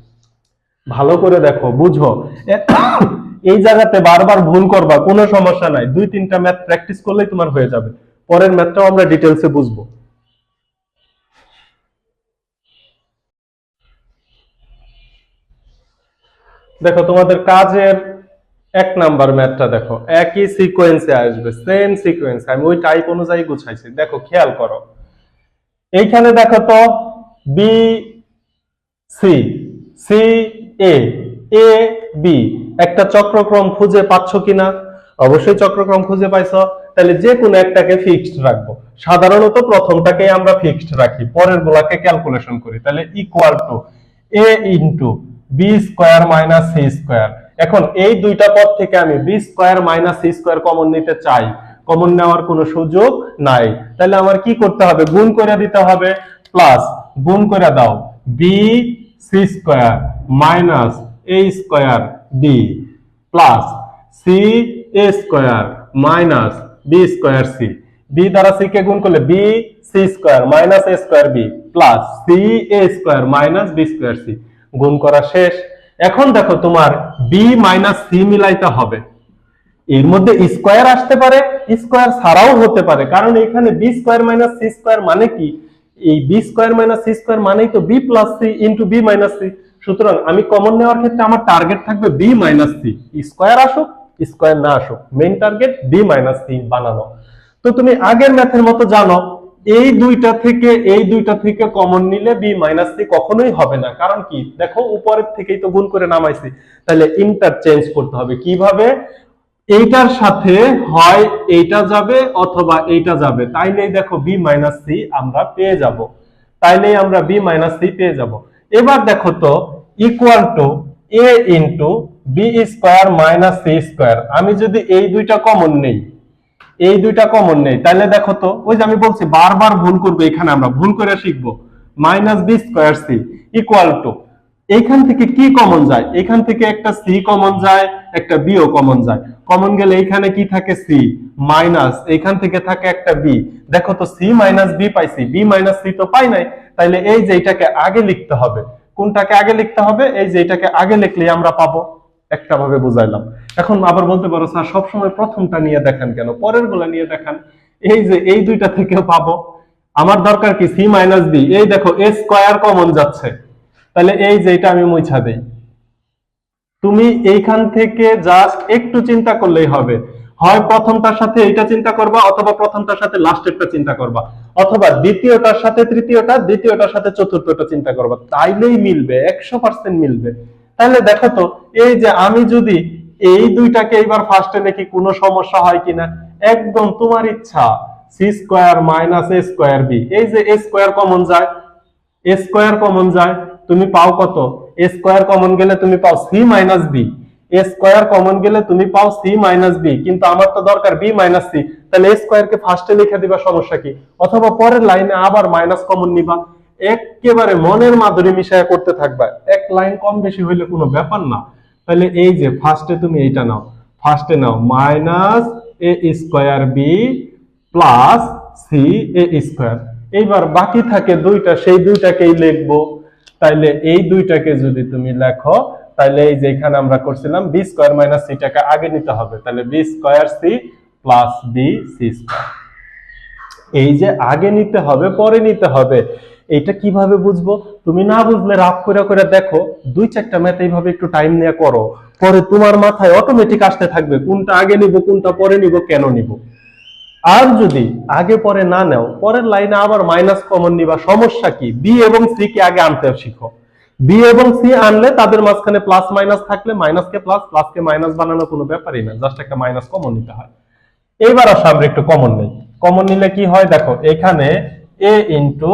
ভালো করে দেখো, বুঝো, এই জায়গাতে বারবার ভুল করবা কোনো সমস্যা নাই, 2-3টা ম্যাথ প্র্যাকটিস করলেই তোমার হয়ে যাবে। পরের ম্যাথটাও আমরা ডিটেইলসে বুঝবো। দেখো তোমাদের কাজের 1 নাম্বার ম্যাথটা দেখো, একই সিকোয়েন্সে আসবে, সেম সিকোয়েন্স, আমি ওই টাইপ অনুযায়ী গুছাইছি। দেখো খেয়াল করো, এইখানে দেখো তো B C, C A, A B, একটা চক্রক্রম খুঁজে পাচ্ছ কিনা? অবশ্যই চক্রক্রম খুঁজে পাইছো। তাহলে যে কোনো একটাকে ফিক্সড রাখবো, সাধারণত প্রথমটাকে আমরা ফিক্সড রাখি, পরের গুলাকে ক্যালকুলেশন করি। তাহলে equal to a into b square minus c square. এখন এই দুইটা পদ থেকে আমি b square minus c square common নিতে চাই, কমন নেওয়ার কোনো সুযোগ নাই। তাহলে আমার কি করতে হবে, গুণ করে দিতে হবে, প্লাস গুণ করে দাও B C square minus A square B plus C A square minus B square C. B দ্বারা সি কে গুণ করলে B C square minus A square B plus C A square minus B square C. গুণ করা শেষ। এখন দেখো তোমার বি মাইনাস সি মিলাইতে হবে, এর মধ্যে স্কোয়ার আসতে পারে, স্কোয়ার ছাড়াও হতে পারে, কারণ এখানে b square minus c square মানে কি, এই b square minus c square মানেই তো b plus c into b minus c. সুতরাং আমি কমন নেওয়ার ক্ষেত্রে আমার টার্গেট থাকবে বি মাইনাস সি, স্কোয়ার আসুক স্কোয়ার না আসুক, main target b minus c বানানো। তো তুমি আগের ম্যাথের মতো জানো, এই দুইটা থেকে কমন নিলে বি মাইনাস সি কখনোই হবে না। কারণ কি, দেখো উপরের থেকেই তো গুণ করে নামাইছি, তাহলে ইন্টারচেঞ্জ করতে হবে। কিভাবে, এইটার সাথে হয় এইটা যাবে অথবা এইটা যাবে, তাইলেই দেখো বি মাইনাস সি আমরা পেয়ে যাব, তাইলেই আমরা বি মাইনাস সি পেয়ে যাব। এবার দেখো তো equal to a into b square minus c square. আমি যদি এই দুইটা কমন নেই, এই দুইটা কমন নেই, তাহলে দেখো তো ওই যে আমি বলছি বারবার ভুল করবো, এখানে আমরা ভুল করে শিখবো, minus B square c equal to এইখান থেকে কি কমন যায়? এখান থেকে একটা সি কমন যায়, একটা বিও কমন যায়। কমন গেলে এখানে কি থাকে? সি মাইনাস এখান থেকে থাকে একটা বি। দেখো তো সি মাইনাস বি পাইছি, বি মাইনাস সি তো পাই নাই। তাইলে এই যে এটাকে আগে লিখতে হবে। কোনটাকে আগে লিখতে হবে? এই যে এটাকে আগে লিখলে আমরা পাবো। একটা ভাবে বুঝাইলাম। এখন আবার বলতে পারো স্যার সবসময় প্রথমটা নিয়ে দেখান কেন, পরের গুলা নিয়ে দেখান। এই যে এই দুইটা থেকেও পাবো। আমার দরকার কি? C minus b. এই দেখো এ স্কয়ার কমন যাচ্ছে, তাহলে এই যে এটা আমি মুছা দেই। তুমি এইখান থেকে জাস্ট একটু চিন্তা করলেই হবে। হয় প্রথমটার সাথে এটা চিন্তা করবা, অথবা প্রথমটার সাথে লাস্টেরটা চিন্তা করবা, অথবা দ্বিতীয়টার সাথে তৃতীয়টা, দ্বিতীয়টার সাথে চতুর্থটা চিন্তা করবা, তাইলেই মিলবে, 100% মিলবে। তাহলে দেখো তো, এই যে আমি যদি এই দুইটাকে এইবার ফার্স্টে লিখি, কোনো সমস্যা হয় কিনা? একদম তোমার ইচ্ছা। সি স্কোয়ার মাইনাস এ স্কোয়ার বি, এই যে এ স্কোয়ার কমন যায়, এ স্কোয়ার কমন যায়, তুমি পাও কত? এ স্কোয়ার কমন গেলে তুমি পাও সি মাইনাস বি। এ স্কোয়ার কমন গেলে তুমি পাও সি মাইনাস বি, কিন্তু আমার তো দরকার বি মাইনাস সি। তাহলে এ স্কোয়ার কে ফার্স্টে লিখে দিবা, সমস্যা কি? অথবা পরের লাইনে আবার মাইনাস কমন নিবা। একেবারে মনের মাধুরী মিশায় করতে থাকবা, এক লাইন কম বেশি হইলে কোনো ব্যাপার না। তাহলে এই যে ফার্স্টে তুমি এইটা নাও, ফার্স্টে নাও minus A square B plus C A square. এইবার বাকি থাকে দুইটা, সেই দুইটাকেই লিখবো। তাইলে এই দুইটাকে যদি তুমি লেখো, তাহলে এই যে এখানে আমরা করছিলাম বি স্কোয়ার মাইনাস সি টাকে আগে নিতে হবে, তাহলে b square c plus b C square. এই যে আগে নিতে হবে পরে নিতে হবে, এটা কিভাবে বুঝবো? তুমি না বুঝলে রাগ করে করে দেখো, 2-4টা ম্যাথ এইভাবে একটু টাইম নিয়ে করো, পরে তোমার মাথায় অটোমেটিক আসতে থাকবে কোনটা আগে নিব, কোনটা পরে নিব, কেন নিব। আর যদি আগে পরে না নাও, পরের লাইনে আবার মাইনাস কমন নিবা, সমস্যা কি? বি এবং সি কে আগে আনতে শিখো। বি এবং সি আনলে তাদের মাঝখানে প্লাস মাইনাস থাকলে মাইনাস কে প্লাস, প্লাস কে মাইনাস বানানো কোনো ব্যাপারই না, জাস্ট একটা মাইনাস কমন নিতে হয়। এইবার আসো আমরা একটু কমন নেই। কমন নিলে কি হয় দেখো, এখানে a into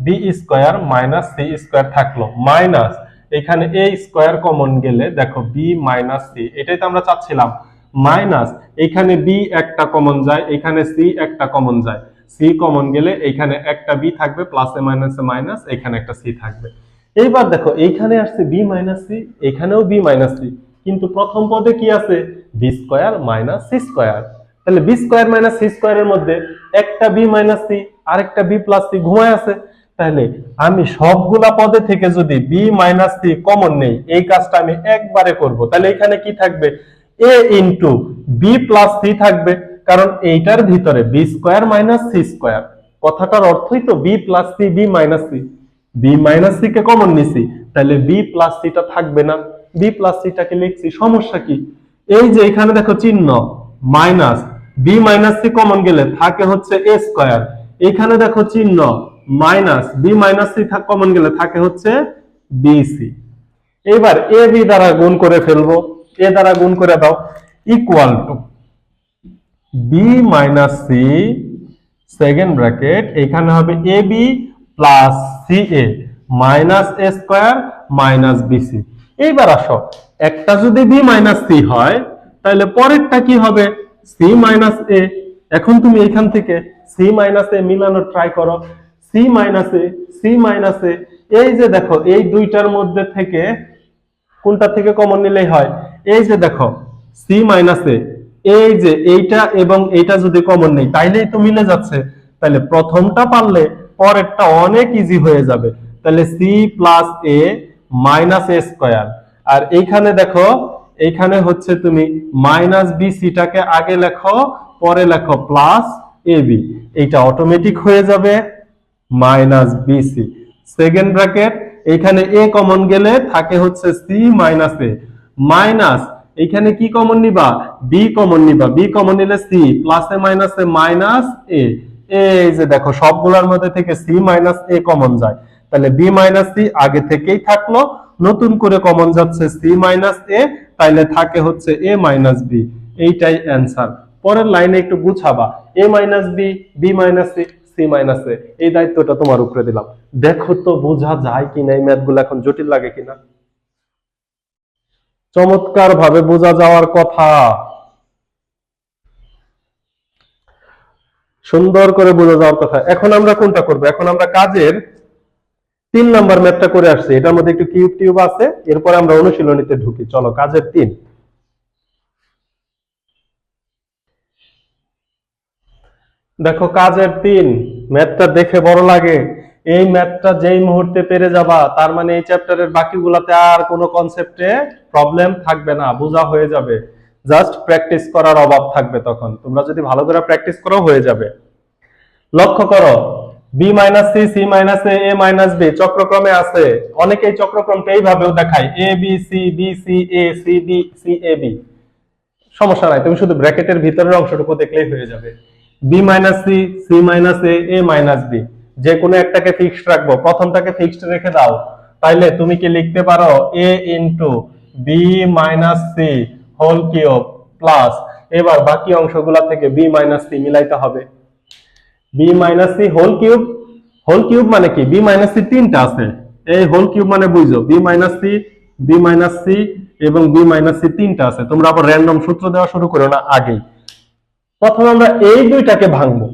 b square minus c square থাকলো, মাইনাস এখানে এ স্কোয়ার কমন গেলে দেখো বি মাইনাস সি, এটাই তো আমরা চাচ্ছিলাম। মাইনাস এখানে বি একটা কমন যায়, এখানে সি একটা কমন যায়, সি কমন গেলে এখানে একটা বি থাকবে, প্লাসে মাইনাসে মাইনাস, এখানে একটা সি থাকবে। এইবার দেখো এইখানে আসছে বি মাইনাস সি, এখানেও বি মাইনাস সি, কিন্তু প্রথম পদে কি আছে? B square minus c square. তাহলে বি স্কোয়ার মাইনাস সি স্কোয়ারের মধ্যে একটা বি মাইনাস সি আর একটা বি প্লাস সি ঘুমায় আছে। তাহলে আমি সবগুলা পদে থেকে যদি বি মাইনাস সি কমন নেই, এই কাজটা আমি একবারে করব। তাহলে এখানে কি থাকবে? A into B plus c থাকবে, কারণ এইটার ভিতরে b square minus c square, কথাটার অর্থই তো b plus c b minus c. B minus c কে কমন নিছি, তাহলে বি প্লাস সিটা থাকবে না, বি প্লাস সিটাকে লিখছি, সমস্যা কি? এই যে এখানে দেখো চিহ্ন minus, b minus c common গেলে থাকে হচ্ছে এ স্কোয়ার, এখানে দেখো চিহ্ন minus, b minus c common গেলে থাকে হচ্ছে বি সি। এবার এ বি দ্বারা গুণ করে ফেলবো, এ দ্বারা গুণ করে দাও, equal to b minus c second bracket, এখানে হবে a B plus C a minus A square minus bc. এইবার আসো, একটা যদি বি মাইনাস সি হয়, তাহলে পরেরটা কি হবে? সি মাইনাস এ। এখন তুমি এখান থেকে সি মাইনাস এ মিলানোর ট্রাই করো, C minus a, c minus a. এই যে দেখো এই দুইটার মধ্যে থেকে কোনটা থেকে কমন নিলেই হয়? এই যে দেখো সি মাইনাস এ, এই যে এইটা এবং এইটা যদি কমন নেই, তাইলেই তো মিলে যাচ্ছে। তাহলে প্রথমটা পারলে পরেরটা অনেক ইজি হয়ে যাবে। তাহলে C plus a minus A square, আর এইখানে দেখো এইখানে হচ্ছে তুমি মাইনাস বি সিটাকে আগে লেখো, পরে লেখো প্লাস এ বি, এইটা অটোমেটিক হয়ে যাবে মাইনাস বিসি সেকেন্ড ব্র্যাকেট। এখানে এ কমন গেলে থাকে হচ্ছে সি মাইনাস এ মাইনাস, এখানে কি কমন নিবা? বি কমন নিবা, বি কমন নিলে সি প্লাসে মাইনাসে মাইনাস এ। এই যে দেখো সবগুলোর মধ্যে থেকে সি মাইনাস এ কমন যায়, তাহলে বি মাইনাস সি আগে থেকেই থাকলো, নতুন করে কমন যাচ্ছে সি মাইনাস এ, তাইলে থাকে হচ্ছে এ মাইনাস বি। এইটাই অ্যান্সার। পরের লাইনে একটু গুছাবা, a minus b, b minus c, c minus a, এই দায়িত্বটা তোমার উপরে দিলাম। দেখো তো বোঝা যায় কিনা, এই ম্যাথগুলো এখন জটিল লাগে কিনা? চমৎকার ভাবে বোঝা যাওয়ার কথা, সুন্দর করে বোঝা যাওয়ার কথা। এখন আমরা কোনটা করব? এখন আমরা কাজের 3 নাম্বার ম্যাথটা করে আসছে, এটার মধ্যে একটু কিউব টিউব আছে। এরপর আমরা অনুশীলনীতে ঢুকি। চলো, কাজের 3। দেখো কাজের 3, ম্যাথটা দেখে বড় লাগে। এই ম্যাথটা যেই মুহূর্তে পেরে যাবা, তার মানে এই চ্যাপ্টারের বাকিগুলোতে আর কোনো কনসেপ্টে প্রবলেম থাকবে না, বোঝা হয়ে যাবে। জাস্ট প্র্যাকটিস করার অভাব থাকবে। তখন তোমরা যদি ভালো করে প্র্যাকটিস করো হয়ে যাবে। লক্ষ্য করো, b minus c, c minus a, a minus b চক্রক্রমে আছে। অনেকেই চক্রক্রমটা এইভাবেও দেখায়, a b c, b c a, c b, c a b. সমস্যা নাই, তুমি শুধু ব্র্যাকেটের ভিতরের অংশটুকু দেখলেই হয়ে যাবে। B minus c, c minus a, a minus b, যে কোনো একটাকে ফিক্সড রাখবো, প্রথমটাকে ফিক্সড রেখে দাও। তাইলে তুমি কি লিখতে পারো, a into b minus c whole cube plus, এবার বাকি অংশগুলা থেকে বি মাইনাস সি মিলাইতে হবে। B minus c whole cube, whole cube মানে কি, বি মাইনাস সি 3টা আছে, এই হোল কিউব মানে বুঝো b minus c, b minus c এবং বি মাইনাস সি 3টা আছে। তোমরা আবার র্যান্ডম সূত্র দেওয়া শুরু করো না আগেই। প্রথমে আমরা এই দুইটাকে ভাঙবো,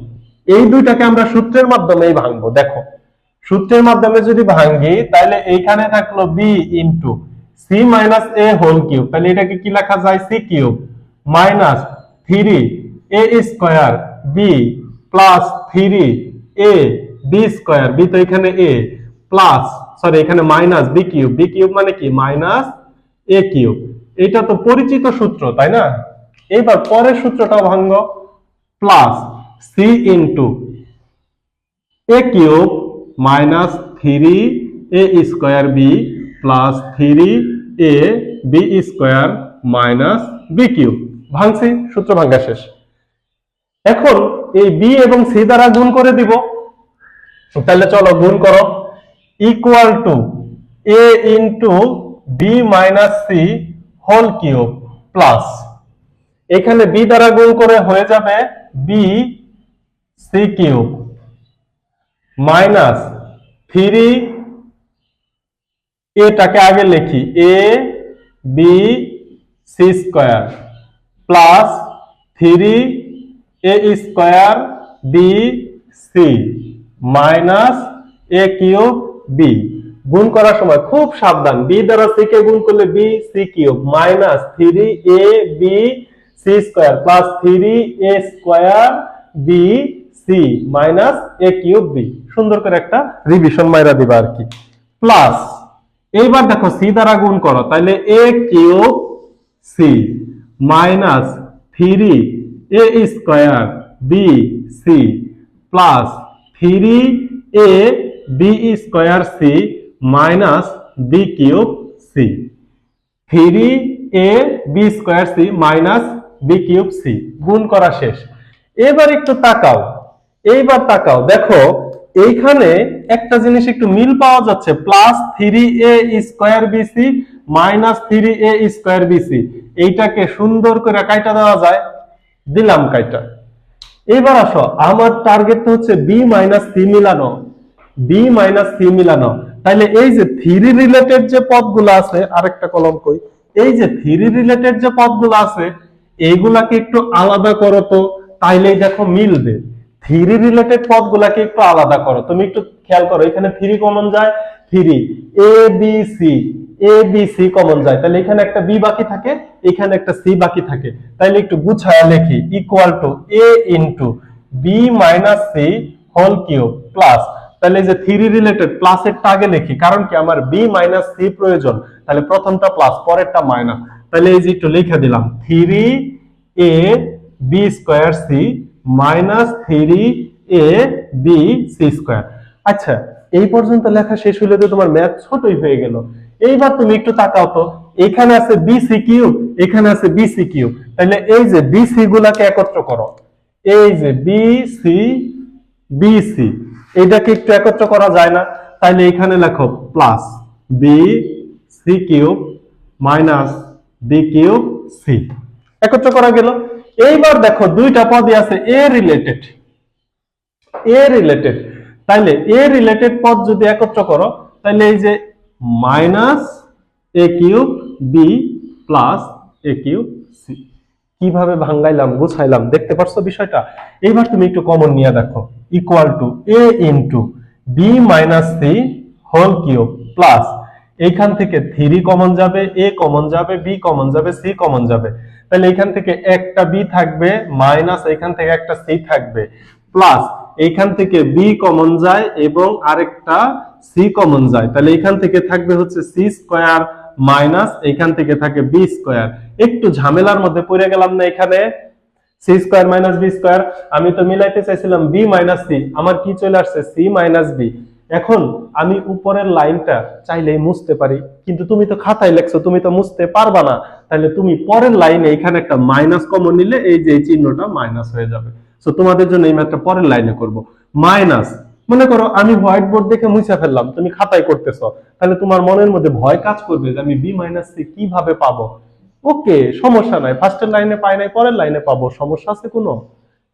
এই দুইটাকে আমরা সূত্রের মাধ্যমেই ভাঙবো। দেখো, সূত্রের মাধ্যমে যদি ভাঙি, তাহলে এইখানে থাকলো b into c minus a whole cube, তাহলে এটাকে কি লেখা যায়, c cube minus 3 a square b plus 3 a b square, b তো এখানে এ, প্লাস সরি এখানে minus b cube, b cube মানে কি মাইনাস এ কিউব। এটা তো পরিচিত সূত্র, তাই না? এবার পরের সূত্রটা ভাঙো, plus c into a cube minus 3 a square b plus 3 a b square minus b cube. ভাঙছি, সূত্র ভাঙা শেষ। এখন এই বি এবং সি দ্বারা গুণ করে দিব। তাহলে চলো গুণ করো, equal to a into b minus c whole cube plus, এখানে বি দ্বারা গুণ করে হয়ে যাবে বি সি কিউব মাইনাস 3, এটাকে আগে লিখি A b C square plus 3 a square b C minus A cube B. গুণ করার সময় খুব সাবধান, বি দ্বারা সি কে গুণ করলে B c cube minus 3 a b C square plus 3 a square b C minus A cube B. সুন্দর করে একটা রিভিশন মাইরা দিবা আর কি। প্লাস এইবার দেখো সি দ্বারা গুণ করো, তাহলে a cube c minus 3 a square b c plus 3 a b square c minus b cube c. 3 a b square c minus b cube c গুণ করা শেষ। এবার একটু তাকাও, এইবার তাকাও, দেখো এইখানে একটা জিনিস একটু মিল পাওয়া যাচ্ছে, plus 3 a square BC minus 3 a square BC. এইটাকে সুন্দর করে কাইটা দেওয়া যায়, দিলাম কাইটা। এবার আসো, আমার টার্গেট হচ্ছে বি মাইনাস সি মিলানো, বি মাইনাস সি মিলানো। তাহলে এই যে 3 রিলেটেড যে পদগুলো আছে, আরেকটা কলম কই, এই যে 3 রিলেটেড যে পদগুলো আছে এইগুলাকে একটু আলাদা করো তো, তাইলেই দেখো মিলবে। 3 রিলেটেড পদগুলাকে একটু আলাদা করো, তুমি একটু খেয়াল করো, এখানে 3 কমন যায়, 3 a b c, a b C common যায়, তাহলে এখানে একটা বি বাকি থাকে, এখানে একটা সি বাকি থাকে। তাইলে একটু গুছায়া লিখি, equal to a into b minus c whole cube plus, তাহলে যে 3 রিলেটেড প্লাস এরটা আগে লিখি, কারণ কি আমার বি মাইনাস সি প্রয়োজন, তাহলে প্রথমটা প্লাস পরেরটা মাইনাস। তাহলে এই যে একটু লিখে দিলাম 3 a b square c minus 3 a b C square. আচ্ছা, এই পর্যন্ত লেখা শেষ হলে তো তোমার ম্যাথ ছোটই হয়ে গেল। এইবার তুমি একটু তাকাও তো, এখানে আছে বি সি কিউব, এখানে আছে বি সি কিউব, তাহলে এই যে বি সি গুলাকে একত্র করো, এই যে বি সি বি সি, এইটাকে একটু একত্র করা যায় না? তাহলে এখানে লেখো plus b c cube minus b cube c, একত্র করা গেল। এইবার দেখো দুইটা পদই আছে এ রিলেটেড, এ রিলেটেড, তাইলে এ রিলেটেড পদ যদি একত্র করো, তাহলে এই যে মাইনাস এ কিউব বি প্লাস এ কিউব সি। কিভাবে ভাঙাইলাম, গুছাইলাম, দেখতে পারছো বিষয়টা? এইবার তুমি একটু কমন নিয়ে দেখো, equal to a into b minus c whole cube plus এইখান থেকে 3 কমন যাবে, a কমন যাবে, b কমন যাবে, c কমন যাবে, তাহলে এইখান থেকে একটা b থাকবে মাইনাস এইখান থেকে একটা c থাকবে প্লাস এইখান থেকে b কমন যায় এবং আরেকটা c কমন যায়, তাহলে এইখান থেকে থাকবে হচ্ছে c স্কয়ার মাইনাস এইখান থেকে থাকে b স্কয়ার। একটু ঝামেলার মধ্যে পড়ে গেলাম না এখানে, c square minus b square, আমি তো মিলাইতে চাইছিলাম b মাইনাস c, আমার কি চলে আসছে c মাইনাস b। এখন আমি উপরের লাইনটা চাইলেই মুছতে পারি, কিন্তু তুমি তো খাতায় লেখছো, তুমি তো মুছতে পারবা না, তাহলে তুমি পরের লাইনে এখানে একটা মাইনাস কমন নিলে এই যে এই চিহ্নটা মাইনাস হয়ে যাবে। সো তোমাদের জন্য এই ম্যাথটা পরের লাইনে করব। মাইনাস, মনে করো আমি হোয়াইট বোর্ড দেখে মুছে ফেললাম, তুমি খাতায় করতেছো, তাহলে তোমার মনের মধ্যে ভয় কাজ করবে যে আমি b মাইনাস c কিভাবে পাবো। ওকে, সমস্যা নাই, ফার্স্টের লাইনে পাই নাই, পরের লাইনে পাবো, সমস্যা আছে কোনো?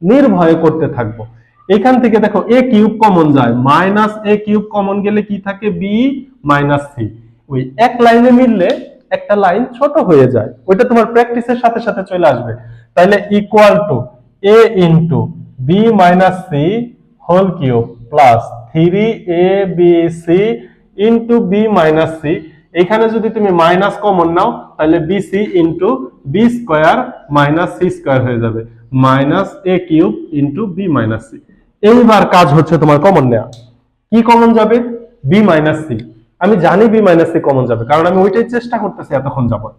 নির্ভয়ে করতে থাকবো। এখান থেকে দেখো a কিউব কমন যায়, মাইনাস a কিউব কমন গেলে কি থাকে b মাইনাস c, ওই এক লাইনে মিললে একটা লাইন ছোট হয়ে যায়, ওইটা তোমার প্র্যাকটিসের সাথে সাথে চলে আসবে। তাহলে equal to a into b minus c whole cube plus 3abc into b minus c, এখানে যদি তুমি মাইনাস কমন নাও তাহলে bc into b square minus c square হয়ে যাবে, minus a cube into b minus c। এইবার কাজ হচ্ছে তোমার কমন নেওয়া, কি কমন যাবে? b মাইনাস c, আমি জানি b মাইনাস c কমন যাবে কারণ আমি ওইটাই চেষ্টা করতেছি এতক্ষণ যাবত।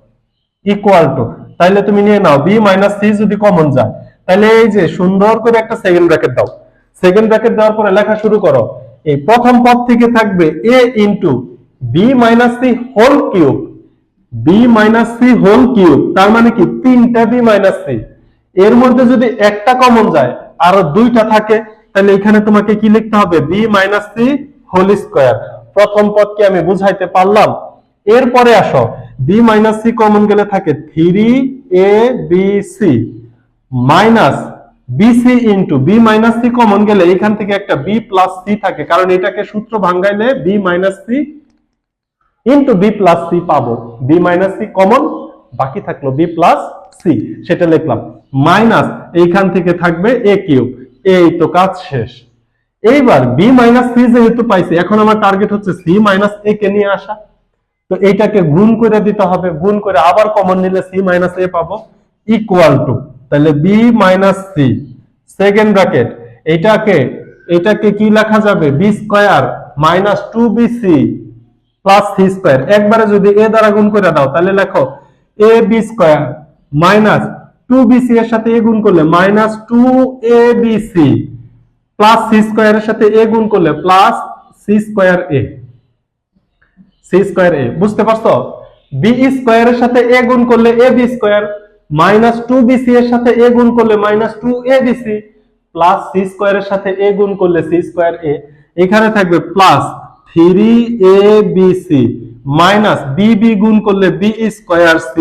ইকুয়াল টু, তাহলে তুমি নিয়ে নাও b মাইনাস c যদি কমন যায়, তাহলে এই যে সুন্দর করে একটা সেকেন্ড ব্র্যাকেট দাও, সেকেন্ড ব্র্যাকেট দেওয়ার পরে লেখা শুরু করো, এই প্রথম পদ থেকে থাকবে a into b minus c whole cube, b minus c whole cube, তার মানে কি তিনটা b মাইনাস c, এর মধ্যে যদি একটা কমন যায় আর দুইটা থাকে, তাহলে এখানে তোমাকে কি লিখতে হবে? b minus c whole square. প্রথম পদকে আমি বুঝাইতে পারলাম। এরপরে আসো, b মাইনাস c কমন গেলে থাকে 3abc minus bc into b minus c common গেলে এখান থেকে একটা b প্লাস c থাকে, কারণ এটাকে সূত্র ভাঙাইলে b minus c into b plus c পাবো, b মাইনাস c কমন, বাকি থাকলো b প্লাস c, সেটা লিখলাম মাইনাস এইখান থেকে থাকবে a কিউব। এই তো কাজ শেষ। এইবার b মাইনাস c যেহেতু পাইছি, এখন আমার টার্গেট হচ্ছে c মাইনাস a কে নিয়ে আসা, তো এইটাকে গুণ করে দিতে হবে, গুণ করে আবার কমন নিলে c মাইনাস a পাবো, ইকুয়াল টু, তাহলে b minus c second bracket, এটাকে কি লেখা যাবে? b square minus 2bc plus c square, একবারে যদি a দ্বারা গুণ করে দাও তাহলে লেখো ab স্কয়ার মাইনাস 2bc এর সাথে a গুণ করলে minus 2abc plus c square এর সাথে a গুণ করলে plus c square a, c square a, বুঝতে পারছো? b স্কয়ার এর সাথে a গুণ করলে ab স্কয়ার মাইনাস 2bc এর সাথে a গুণ করলে minus 2abc plus c square এর সাথে a গুণ করলে c স্কয়ার a, এখানে থাকবে প্লাস 3abc মাইনাস bb গুণ করলে b স্কয়ার c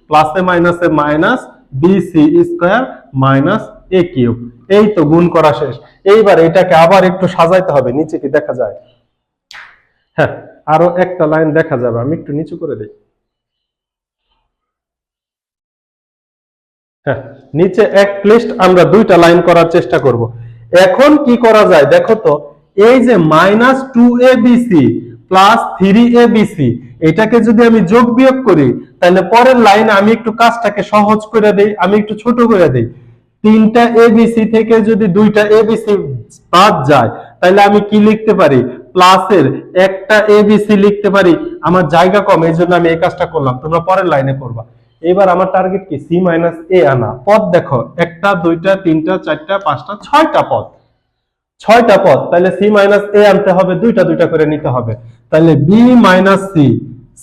প্লাসে মাইনাসে minus bc square minus a cube. এই তো গুণ করা শেষ। এইবার এটাকে আবার একটু সাজাইতে হবে, নিচে কি দেখা যায়? হ্যাঁ, আরো একটা লাইন দেখা যাবে, আমি একটু নিচু করে দেই। হ্যাঁ, নিচে এক লিস্ট আমরা দুইটা লাইন করার চেষ্টা করব। এখন কি করা যায় দেখো তো, এই যে মাইনাস 2abc প্লাস 3abc, এটাকে যদি আমি যোগ বিয়োগ করি তাহলে পরের লাইনে আমি একটু কাজটাকে সহজ করে দেই, আমি একটু ছোট করে দেই। তিনটা abc থেকে যদি দুইটা abc বাদ যায় তাহলে আমি কি লিখতে পারি? প্লাসের একটা abc লিখতে পারি, আমার জায়গা কম, এই জন্য আমি এই কাজটা করলাম, তোমরা পরের লাইনে করবা। এবার আমার টার্গেট কি? c মাইনাস a আনা। পদ দেখো, একটা দুইটা তিনটা চারটা পাঁচটা ছয়টা পদ, ছয়টা পদ, তাহলে c মাইনাস a আনতে হবে, দুইটা দুইটা করে নিতে হবে, তাহলে b minus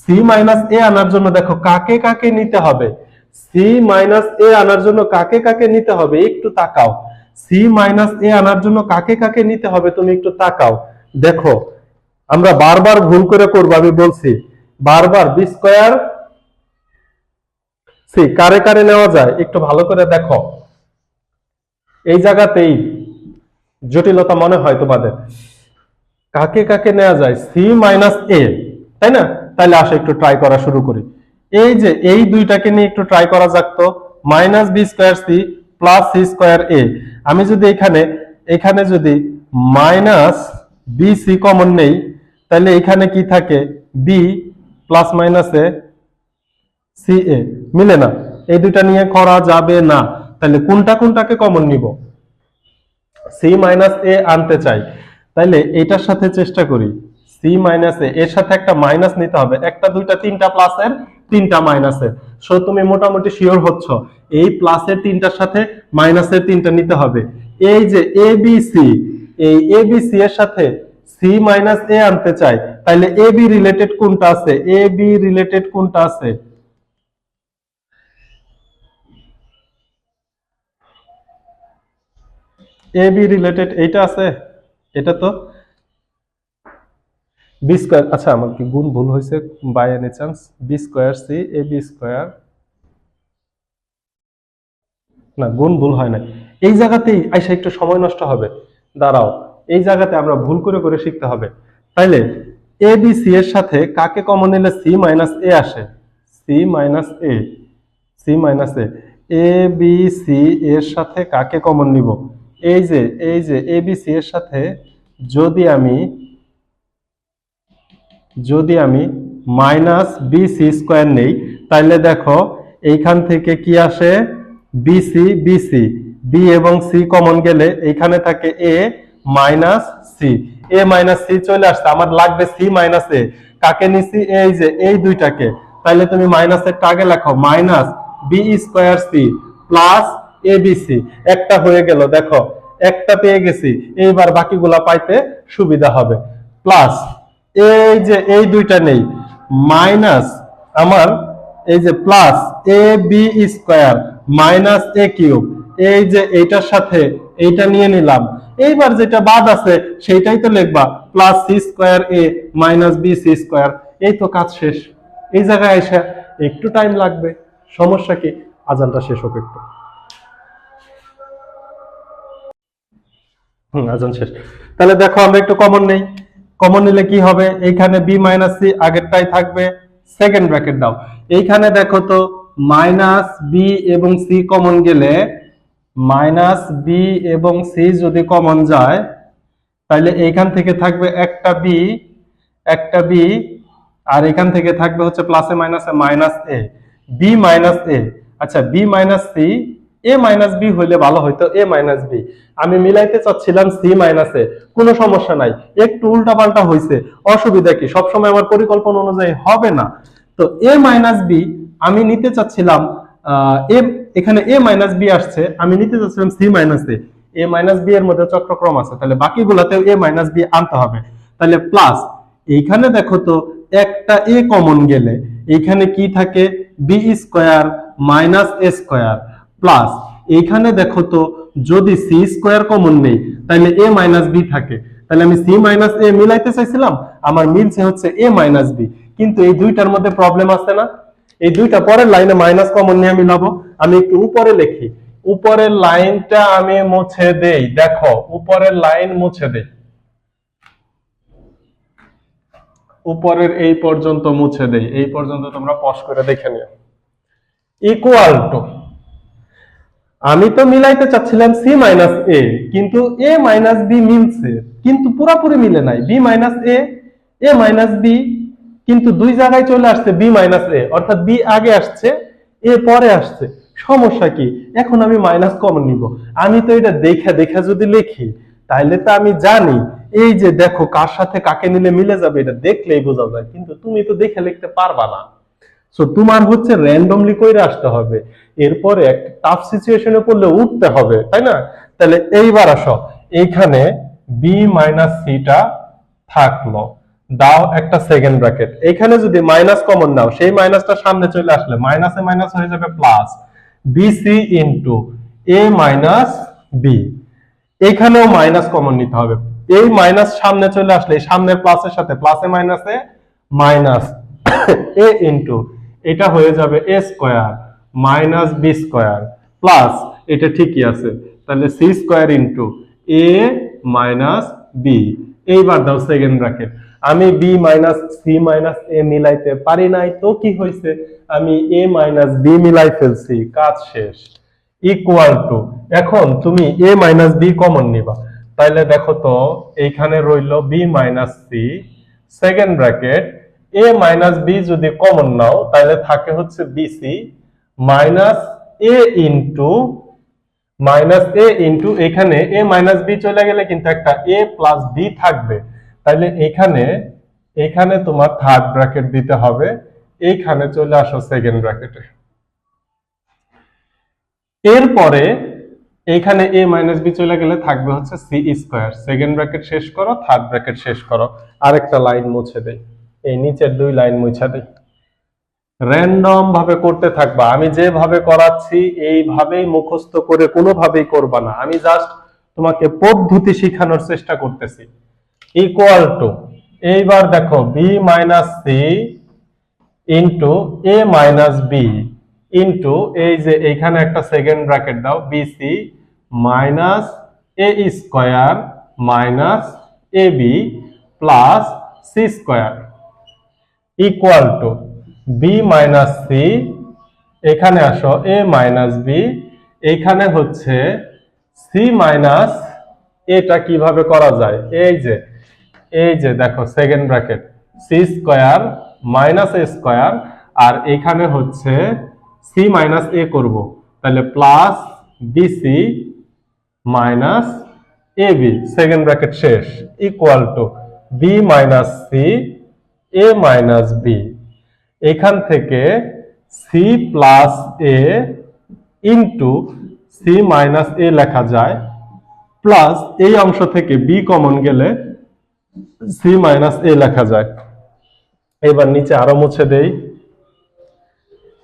c minus a আনার জন্য দেখো কাকে কাকে নিতে হবে, c মাইনাস a আনার জন্য কাকে কাকে নিতে হবে একটু তাকাও, c মাইনাস a আনার জন্য কাকে কাকে নিতে হবে তুমি একটু তাকাও। দেখো আমরা বারবার ভুল করে করব, আমি বলছি বারবার b স্কয়ার c কারে কারে নেওয়া যায় একটু ভালো করে দেখো, এই জায়গাতেই জটিলতা মনে হয় তোমাদের। কাকে কাকে নেওয়া যায়? c মাইনাস a, তাই না? তাহলে আসো একটু ট্রাই করা শুরু করি। এই যে এই দুইটাকে নিয়ে একটু ট্রাই করা যাক তো, minus b square c plus c square a, আমি যদি এখানে যদি মাইনাস bc কমন নেই তাহলে এখানে কি থাকে, b plus minus a c a, মিলে না, এই দুইটা নিয়ে করা যাবে না। তাহলে কোনটা কোনটাকে কমন নিব, সি মাইনাস এ আনতে চাই, তাইলে এটার সাথে চেষ্টা করি, সি মাইনাস এ এর সাথে একটা মাইনাস নিতে হবে, একটা দুইটা তিনটা প্লাসের তিনটা মাইনাসের। সো তুমি মোটামুটি শিওর হচ্ছ এই প্লাসের তিনটার সাথে মাইনাসের তিনটা নিতে হবে। এই যে এ বি সি, এই এ বি সি এর সাথে সি মাইনাস এ আনতে চাই, তাহলে এ বি রিলেটেড কোনটা আছে, এ বি রিলেটেড কোনটা আছে, এ বি রিলেটেড এইটা আছে, এটা তো বি স্কয়ার, আচ্ছা আমার কি গুণ ভুল হয়েছে by any chance, b square c a b square, না গুণ ভুল হয় না, এই জায়গাতেই আইসা একটু সময় নষ্ট হবে, দাঁড়াও এই জায়গাতে আমরা ভুল করে করে শিখতে হবে। তাইলে এ বি সি এর সাথে কাকে কমন নিলে সি মাইনাস এ আসে, C minus a, c minus a, A b C এর সাথে কাকে কমন নিব, এই যে এ বি সি এর সাথে যদি আমি মাইনাস বি সি স্কোয়ার নেই, তাহলে দেখো এইখান থেকে কি আসে, বিসি বিসি, বি এবং সি কমন গেলে এইখানে থাকে এ minus c, a minus C চলে আসছে, আমার লাগবে সি মাইনাস এ, কাকে নিছি, এই যে এই দুইটাকে, তাহলে তুমি মাইনাসের আগে লেখো minus B square c plus a b c, একটা হয়ে গেল, দেখো একটা পেয়ে গেছি, এইবার বাকিগুলা পাইতে সুবিধা হবে, প্লাস এই যে এই দুইটা নেই, মাইনাস আমার এই যে plus a B square minus A cube, এই যে এইটার সাথে এইটা নিয়ে নিলাম, এইবার যেটা বাদ আছে সেইটাই তো লিখবা, প্লাস সি স্কোয়ার এ মাইনাস বি সি স্কোয়ার, এই তো কাজ শেষ। এই জায়গায় এসে একটু টাইম লাগবে, সমস্যা কি, আজানটা শেষ হোক একটু। আজান শেষ, তাহলে দেখো আমরা একটু কমন নেই, কমন নিলে কি হবে, এইখানে বি মাইনাস সি আগেরটাই থাকবে, সেকেন্ড ব্র্যাকেট দাও, এইখানে দেখো তো মাইনাস বি এবং সি কমন গেলে, মাইনাস বি এবং সি যদি কমন যায়, তাহলে এইখান থেকে থাকবে একটা বি, আর এখান থেকে থাকবে হচ্ছে প্লাসে মাইনাসে মাইনাস এ, বি মাইনাস এ, আচ্ছা B minus c, a minus B হইলে ভালো হইতো, এ মাইনাস বি, আমি মিলাইতে চাচ্ছিলাম সি মাইনাস এ, কোনো সমস্যা নাই, একটু উল্টা পাল্টা হয়েছে, অসুবিধা কি, সবসময় আমার পরিকল্পনা অনুযায়ী হবে না, তো এ মাইনাস বি আমি নিতে চাচ্ছিলাম, এ এখানে এ মাইনাস বি আসছে, আমি নিতে চাচ্ছিলাম C minus a minus B এর মধ্যে চক্রক্রম আছে, তাহলে বাকিগুলোতেও এ মাইনাস বি আনতে হবে, তাহলে প্লাস এইখানে দেখো তো একটা এ কমন গেলে এইখানে কি থাকে, বি স্কোয়ার মাইনাস এ স্কোয়ার, প্লাস এইখানে দেখো তো যদি সি স্কোয়ার কমন নেই তাহলে এ মাইনাস বি থাকে, তাহলে আমি সি মাইনাস এ মিলাইতে চাইছিলাম, আমার মিলছে হচ্ছে এ মাইনাস বি, কিন্তু এই দুইটার মধ্যে প্রবলেম আছে না, এই দুইটা পরের লাইনে মাইনাস কমন নিয়ে মিলাবো, আমি একটু উপরে লিখি, উপরের লাইনটা আমি মুছে দেই, দেখো উপরের লাইন মুছে দেই, উপরের এই পর্যন্ত মুছে দেই, এই পর্যন্ত তোমরা পজ করে দেখে নিও, ইকুয়াল টু, আমি তো মিলাইতে চাচ্ছিলাম সি মাইনাস এ, কিন্তু এ মাইনাস বি মিলছে, কিন্তু পুরোপুরি মিলে নাই, B minus a minus B, কিন্তু দুই জায়গায় চলে আসছে বি মাইনাস এ, অর্থাৎ বি আগে আসছে এ পরে আসছে, সমস্যা কি, এখন আমি মাইনাস কমন নিব, আমি তো এটা দেখে দেখে যদি লিখি তাহলে তো আমি জানি, এই যে দেখো কার সাথে কাকে নিলে মিলে যাবে এটা দেখলেই বোঝা যায়, কিন্তু তুমি তো দেখে লিখতে পারবা না, সো তোমার হচ্ছে র্যান্ডমলি কইরে আসতে হবে, এরপরে একটা টাফ সিচুয়েশনে পড়লে উঠতে হবে, তাই না, তাহলে এইবার আসো, এইখানে বি মাইনাস সিটা থাকলো, দাও একটা সেকেন্ড ব্র্যাকেট, এখানে যদি মাইনাস কমন নাও, সেই মাইনাসটা সামনে চলে আসলে মাইনাসে মাইনাস হয়ে যাবে plus BC into a minus B, এখানেও মাইনাস কমন নিতে হবে, এই মাইনাস সামনে চলে আসলে এই সামনের প্লাসের সাথে প্লাসে মাইনাসে মাইনাস এ ইনটু এটা হয়ে যাবে a square minus B square plus, এটা ঠিকই আছে, তাহলে c square into a minus b, এইবার দাও সেকেন্ড ব্র্যাকেট, আমি b minus c minus a মিলাইতে পারি নাই, তো কি হয়েছে, আমি এ মাইনাস বি মিলাই ফেলছি, কাজ শেষ, ইকুয়াল টু, এখন তুমি এ মাইনাস বি কমন নিবা, তাইলে দেখো তো এইখানে রইল b minus c second bracket a minus b যদি কমন নাও তাহলে থাকে হচ্ছে বিসি মাইনাস এ ইন্টু এখানে এ মাইনাস বি চলে গেলে কিন্তু একটা এ প্লাস বি থাকবে, তাহলে এখানে তোমার থার্ড ব্র্যাকেট দিতে হবে, এইখানে চলে আসো সেকেন্ড ব্র্যাকেটে। এরপরে এখানে এ মাইনাস বি চলে গেলে থাকবে হচ্ছে সি স্কোয়ার। সেকেন্ড ব্র্যাকেট শেষ করো, থার্ড ব্র্যাকেট শেষ করো। আরেকটা লাইন মুছে দেই, এই নিচের দুই লাইন মুছে দেই। র্যান্ডম ভাবে করতে থাকবা, আমি যেভাবে করাচ্ছি এইভাবেই মুখস্থ করে কোনোভাবেই করবা না, আমি জাস্ট তোমাকে পদ্ধতি শেখানোর চেষ্টা করতেছি। ইকুয়াল টু, এইবার দেখো b minus c into a minus b into এই যে এইখানে একটা সেকেন্ড ব্র্যাকেট দাও, bc minus A square minus a B plus C square equal to b minus c, এখানে আসো এ মাইনাস বি, এইখানে হচ্ছে সি মাইনাস এটা কিভাবে করা যায়, এই যে দেখো second bracket c square minus এ স্কোয়ার, আর এখানে হচ্ছে সি মাইনাস এ করবো, তাহলে plus bc minus a b second bracket শেষ equal to b minus c a minus b, এখান থেকে c plus a into c minus a লেখা যায়, প্লাস এই অংশ থেকে বি কমন গেলে সি মাইনাস এ লেখা যায়। এবার নিচে আরো মুছে দেই,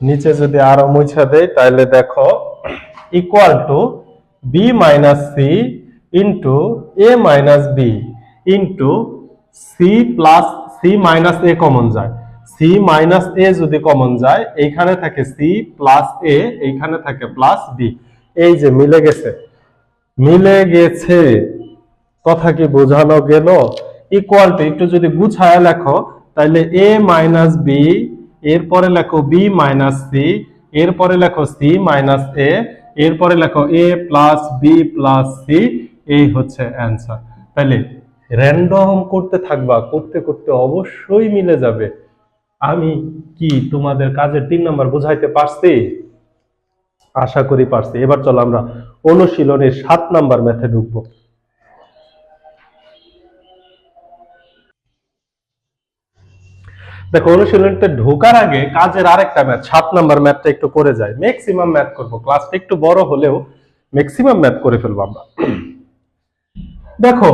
নিচে যদি আরো মুছে দেই তাহলে দেখো equal to b minus c into a minus b into c plus c minus a common যায়, সি মাইনাস এ যদি কমন যায় এইখানে থাকে সি প্লাস এ, এইখানে থাকে প্লাস বি, এই যে মিলে গেছে, কথা কি বোঝানো গেল? ইকুয়াল টু একটু যদি গুছায় লেখো তাহলে এ মাইনাস বি, এরপরে লেখো বি মাইনাস সি, এরপরে লেখো সি মাইনাস এ, এরপরে লেখো A plus B plus C, এই হচ্ছে অ্যান্সার। তাহলে র্যান্ডম করতে থাকবা, করতে করতে অবশ্যই মিলে যাবে। আমি কি তোমাদের কাজের 3 নাম্বার বুঝাইতে পারছি? আশা করি পারছি। এবার চলো আমরা অনুশীলনের 7 নাম্বার ম্যাথে ঢুকবো। দেখো অনুশীলনীতে ঢোকার আগে কাজের আরেকটা ম্যাথ 7 নাম্বার ম্যাথটা একটু করে যায়, ম্যাক্সিমাম ম্যাথ করব, ক্লাসটা একটু বড় হলেও ম্যাক্সিমাম ম্যাথ করে ফেলবো আমরা। দেখো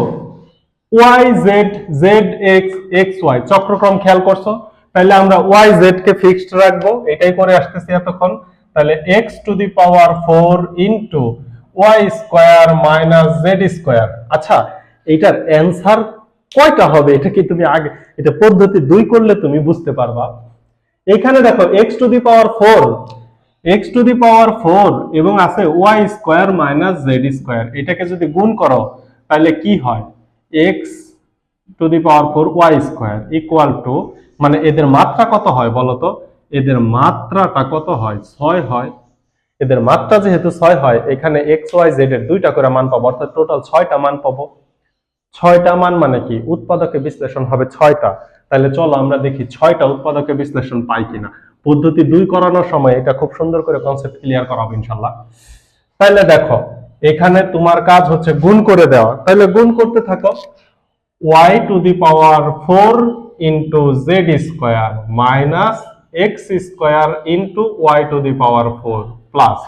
y Z Z x x y চক্রক্রম খেয়াল করছো, তাহলে আমরা ওয়াই জেড কে ফিক্সড রাখবো, এটাই করে আসতেছি এতক্ষণ। তাহলে x to the power 4 into y square minus Z square. আচ্ছা এইটার অ্যান্সার কয়টা হবে এটা কি তুমি আগে, এটা পদ্ধতি 2 করলে তুমি বুঝতে পারবা। এখানে দেখো x to the power 4, x to the power 4 এবং আছে y square minus z square, এটাকে যদি গুণ করো তাহলে কি হয়, x to the power 4 y square equal to, মানে এদের মাত্রা কত হয় বলো তো, এদের মাত্রাটা কত হয়, 6 হয়। এদের মাত্রা যেহেতু 6 হয় এখানে x y z এর 2টা করে মান পাবো, অর্থাৎ টোটাল 6টা মান পাবো। 6টা মান মানে কি, উৎপাদকে বিশ্লেষণ হবে 6টা। তাহলে চলো আমরা দেখি 6টা উৎপাদকে বিশ্লেষণ পাই কিনা। পদ্ধতি 2 করানোর সময় এটা খুব সুন্দর করে কনসেপ্ট ক্লিয়ার করা হবে ইনশাআল্লাহ। তাহলে দেখো এখানে তোমার কাজ হচ্ছে গুণ করে দেওয়া, তাহলে গুণ করতে থাকো, y to the power 4 into z square minus x square into y to the power 4 plus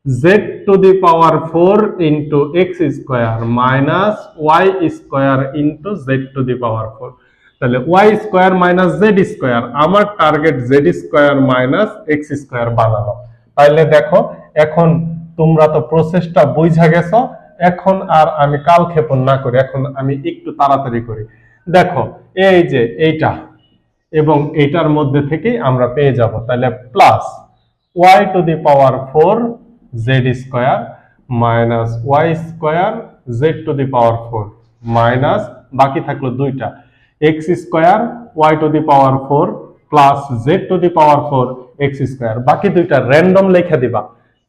z to the power 4 into x square minus y square into z to the power 4, তাহলে y square minus z square, আমার target z square minus x square বানানো। তাহলে দেখো এখন তোমরা তো প্রসেসটা বুঝা গেছো, এখন আর আমি কালক্ষেপণ না করি, এখন আমি একটু তাড়াতাড়ি করি। দেখো এই যে এইটা এবং এইটার মধ্যে থেকেই আমরা পেয়ে যাব, তাহলে plus y to the power 4 z square minus y square z to the power 4 minus বাকি থাকলো 2টা x square y to the power 4 plus z to the power 4 x square, বাকি 2টা র্যান্ডম লিখে দিবা।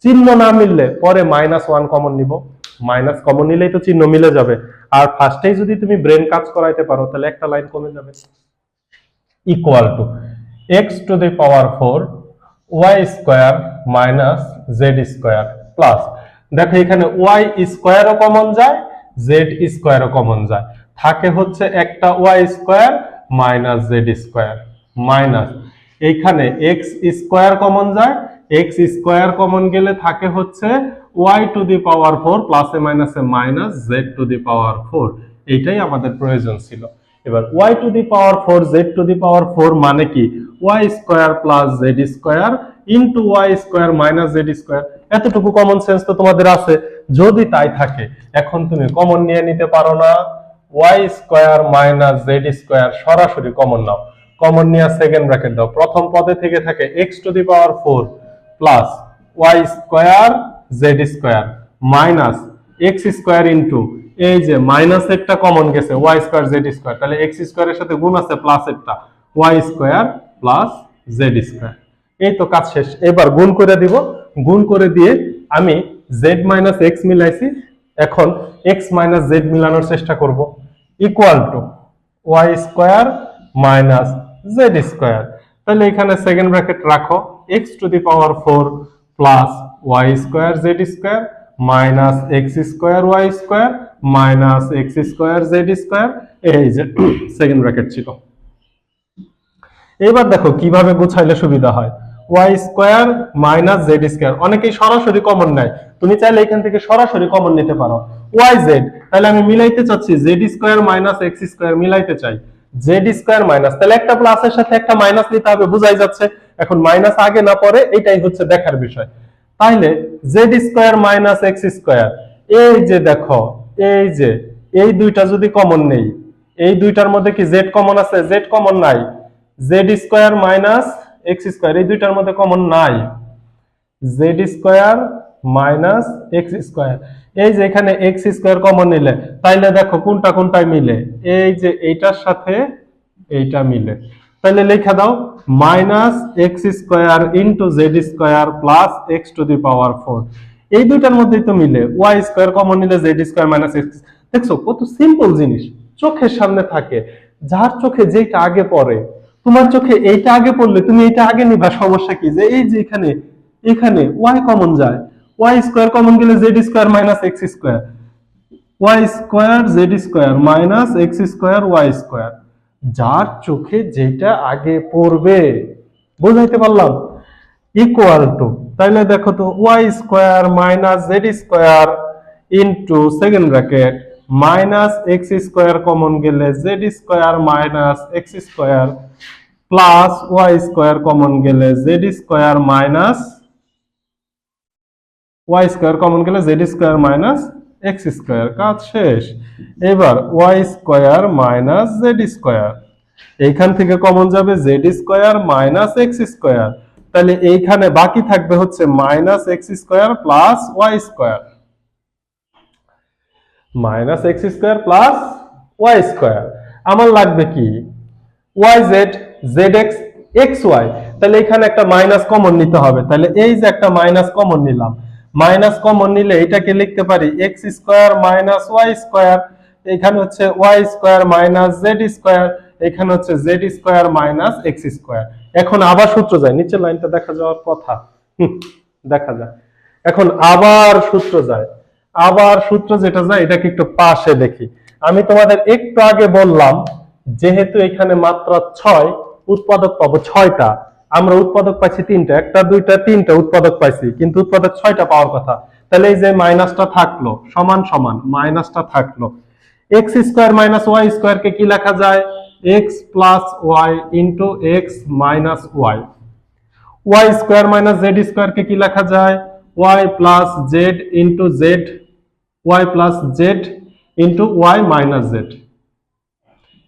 চিহ্ন না মিললে পরে -1 কমন নিব, মাইনাস কমন নিলেই তো চিহ্ন মিলে যাবে। আর ফার্স্টেই যদি তুমি ব্রেন কাজ করাইতে পারো তাহলে একটা লাইন কমে যাবে। Equal to x to the power 4 y square minus Z square plus, দেখো এখানে ওয়াই স্কোয়ারও কমন যায়, জেড স্কোয়ারও কমন যায়, থাকে হচ্ছে একটা y square minus Z square minus এইখানে এক্স স্কোয়ার কমন যায়, এক্স স্কোয়ার কমন গেলে থাকে হচ্ছে ওয়াই টু দি পাওয়ার 4 প্লাসে মাইনাসে minus z to the power 4। এইটাই আমাদের প্রয়োজন ছিল। এবার y to the power 4 z to the power 4 মানে কি y square plus z square into y square minus z square. এতটুকু কমন সেন্স তো তোমাদের আছে। যদি তাই থাকে এখন তুমি কমন নিয়ে নিতে পারো না, y square minus z square সরাসরি কমন নাও। কমন নিয়ে সেকেন্ড ব্র্যাকেট দাও, প্রথম পদে থেকে থাকে x to the power 4 plus y square z square minus x square into এই যে মাইনাস একটা কমন গেছে y স্কয়ার z স্কয়ার, তাহলে x স্কয়ারের সাথে গুণ আছে প্লাস একটা y square plus z square. এই তো কাজ শেষ। এবার গুণ করে দিব, গুণ করে দিয়ে আমি z মাইনাস x মিলাইছি, এখন x মাইনাস z মিলানোর চেষ্টা করব। Equal to y square minus z square, তাহলে এখানে সেকেন্ড ব্র্যাকেট রাখো x to the power 4 plus y square z square minus x square Y square minus x square z square, এই যে second bracket ছিল। এবার দেখো কিভাবে গোছাইলে সুবিধা হয়, y square minus Z square, অনেকেই সরাসরি কমন নেয়, তুমি চাইলে এখান থেকে সরাসরি কমন নিতে পারো ওয়াই জেড, তাহলে আমি মিলাইতে চাচ্ছি Z square minus x square মিলাইতে চাই, জেড স্কোয়ার মাইনাস, তাহলে একটা প্লাসের সাথে একটা মাইনাস নিতে হবে, বোঝাই যাচ্ছে। এখন মাইনাস আগে না পরে এটাই হচ্ছে দেখার বিষয়। তাইলে Z square minus x square, এই যে দেখো এই যে এই দুইটা যদি কমন নেই, এই দুইটার মধ্যে কি জেড কমন আছে? জেড কমন নাই। Z square minus x square এই দুইটার মধ্যে কমন নাই, Z square minus x square, এই যে এখানে এক্স স্কোয়ার কমন নিলে তাইলে দেখো কোনটা কোনটায় মিলে, এই যে এইটার সাথে এইটা মিলে, তাহলে লেখা দাও minus x square into z square plus x to the power 4। এই দুইটার মধ্যেই তো মিলে, ওয়াই স্কোয়ার কমন নিলে জেড স্কোয়ার মাইনাস এক্স। দেখছো কত সিম্পল জিনিস চোখের সামনে থাকে, যার চোখে যেটা আগে পড়ে, তোমার চোখে এইটা আগে পড়লে তুমি এইটা আগে নিবা, সমস্যা কি? যে এই যে এখানে এখানে ওয়াই কমন যায়, ওয়াই স্কোয়ার কমন গেলে z square minus x square, Y square z square minus x square Y square, যার চোখে যেটা আগে পড়বে, বুঝাইতে পারলাম? ইকুয়াল টু, তাইলে দেখো তো y square minus Z square into second bracket minus x square common গেলে z square minus x square plus y square common গেলে z square minus Y square common গেলে z square minus x square, কাজ শেষ। এবার y square minus Z square, এইখান থেকে common যাবে z square minus x square, তাহলে এইখানে বাকি থাকবে হচ্ছে minus x square plus y square, minus x square plus y square. আমার লাগবে কি y Z, Z x, x y, তাহলে এখানে একটা মাইনাস কমন নিতে হবে, তাহলে এই যে একটা মাইনাস কমন নিলাম, মাইনাস কমন নিলে এটাকে লিখতে পারি x square minus Y square, এখানে হচ্ছে y square minus Z square, এখানে হচ্ছে z square minus x square. এখন আবার সূত্র যায়, নিচের লাইনটা দেখা যাওয়ার কথা, দেখা যায়। এখন আবার সূত্র যায়, আবার সূত্র যেটা যায় এটাকে একটু পাশে দেখি। আমি তোমাদের একটু আগে বললাম যেহেতু এখানে মাত্রা 6, উৎপাদক পাবো 6টা, আমরা উৎপাদক পাইছি 3টা, একটা দুইটা তিনটা উৎপাদক পাইছি, কিন্তু উৎপাদক 6টা পাওয়ার কথা। তাহলে এই যে মাইনাসটা থাকলো সমান সমান মাইনাসটা থাকলো, x square minus Y square কে কি লেখা যায়? X plus y into x minus Y. Y square minus Z square কে কি লেখা যায়? Y plus z into z, y plus z into y minus z,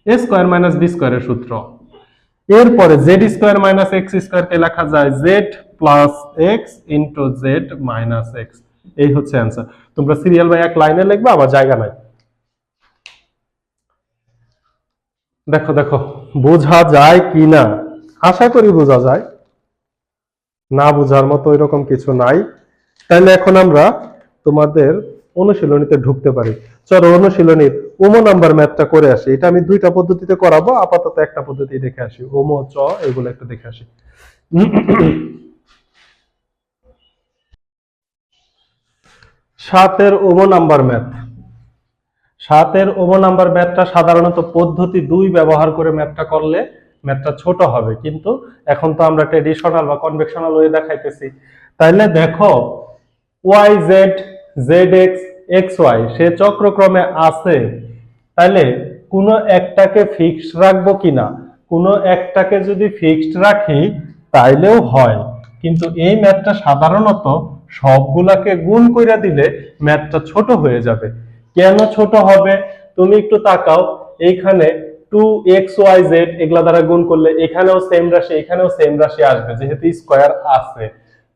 a square minus b স্কোয়ারের সূত্র। এরপরে z square minus x square কে লেখা যায় z plus x into z minus x. এই হচ্ছে অ্যান্সার। তোমরা সিরিয়াল বাই এক লাইনে লিখবে, আমার জায়গা নাই। দেখো দেখো বোঝা যায় কি না, আশা করি বোঝা যায়, না বোঝার মতো এরকম কিছু নাই। তাহলে এখন আমরা তোমাদের অনুশীলনীতে ঢুকতে পারি। চলো অনুশীলনীর ওমো নাম্বার ম্যাথটা করে আসি। এটা আমি দুইটা পদ্ধতিতে করাবো, আপাতত একটা পদ্ধতি দেখে আসি। ওমো চ এগুলো একটু দেখে আসি। 7 এর ওমো নাম্বার ম্যাথ। 7 এর ওমো নাম্বার ম্যাথটা সাধারণত পদ্ধতি 2 ব্যবহার করে ম্যাথটা করলে ম্যাথটা ছোট হবে, কিন্তু এখন তো আমরা ট্রেডিশনাল বা কনভেনশনাল ওয়ে দেখাইতেছি। তাইলে দেখো YZ ZX XY সে চক্রক্রমে আছে, তাইলে কোনো একটাকে ফিক্সড রাখবো কিনা? কোনো একটাকে যদি ফিক্সড রাখি তাইলেও হয়, কিন্তু এই ম্যাথটা সাধারণত সবগুলাকে গুণ কইরা দিলে ম্যাথটা ছোট হয়ে যাবে। কেন ছোট হবে? তুমি একটু তাকাও, এইখানে 2xyz এগুলা দ্বারা গুণ করলে এখানেও সেম রাশি এখানেও সেম রাশি আসবে, যেহেতু স্কয়ার আছে,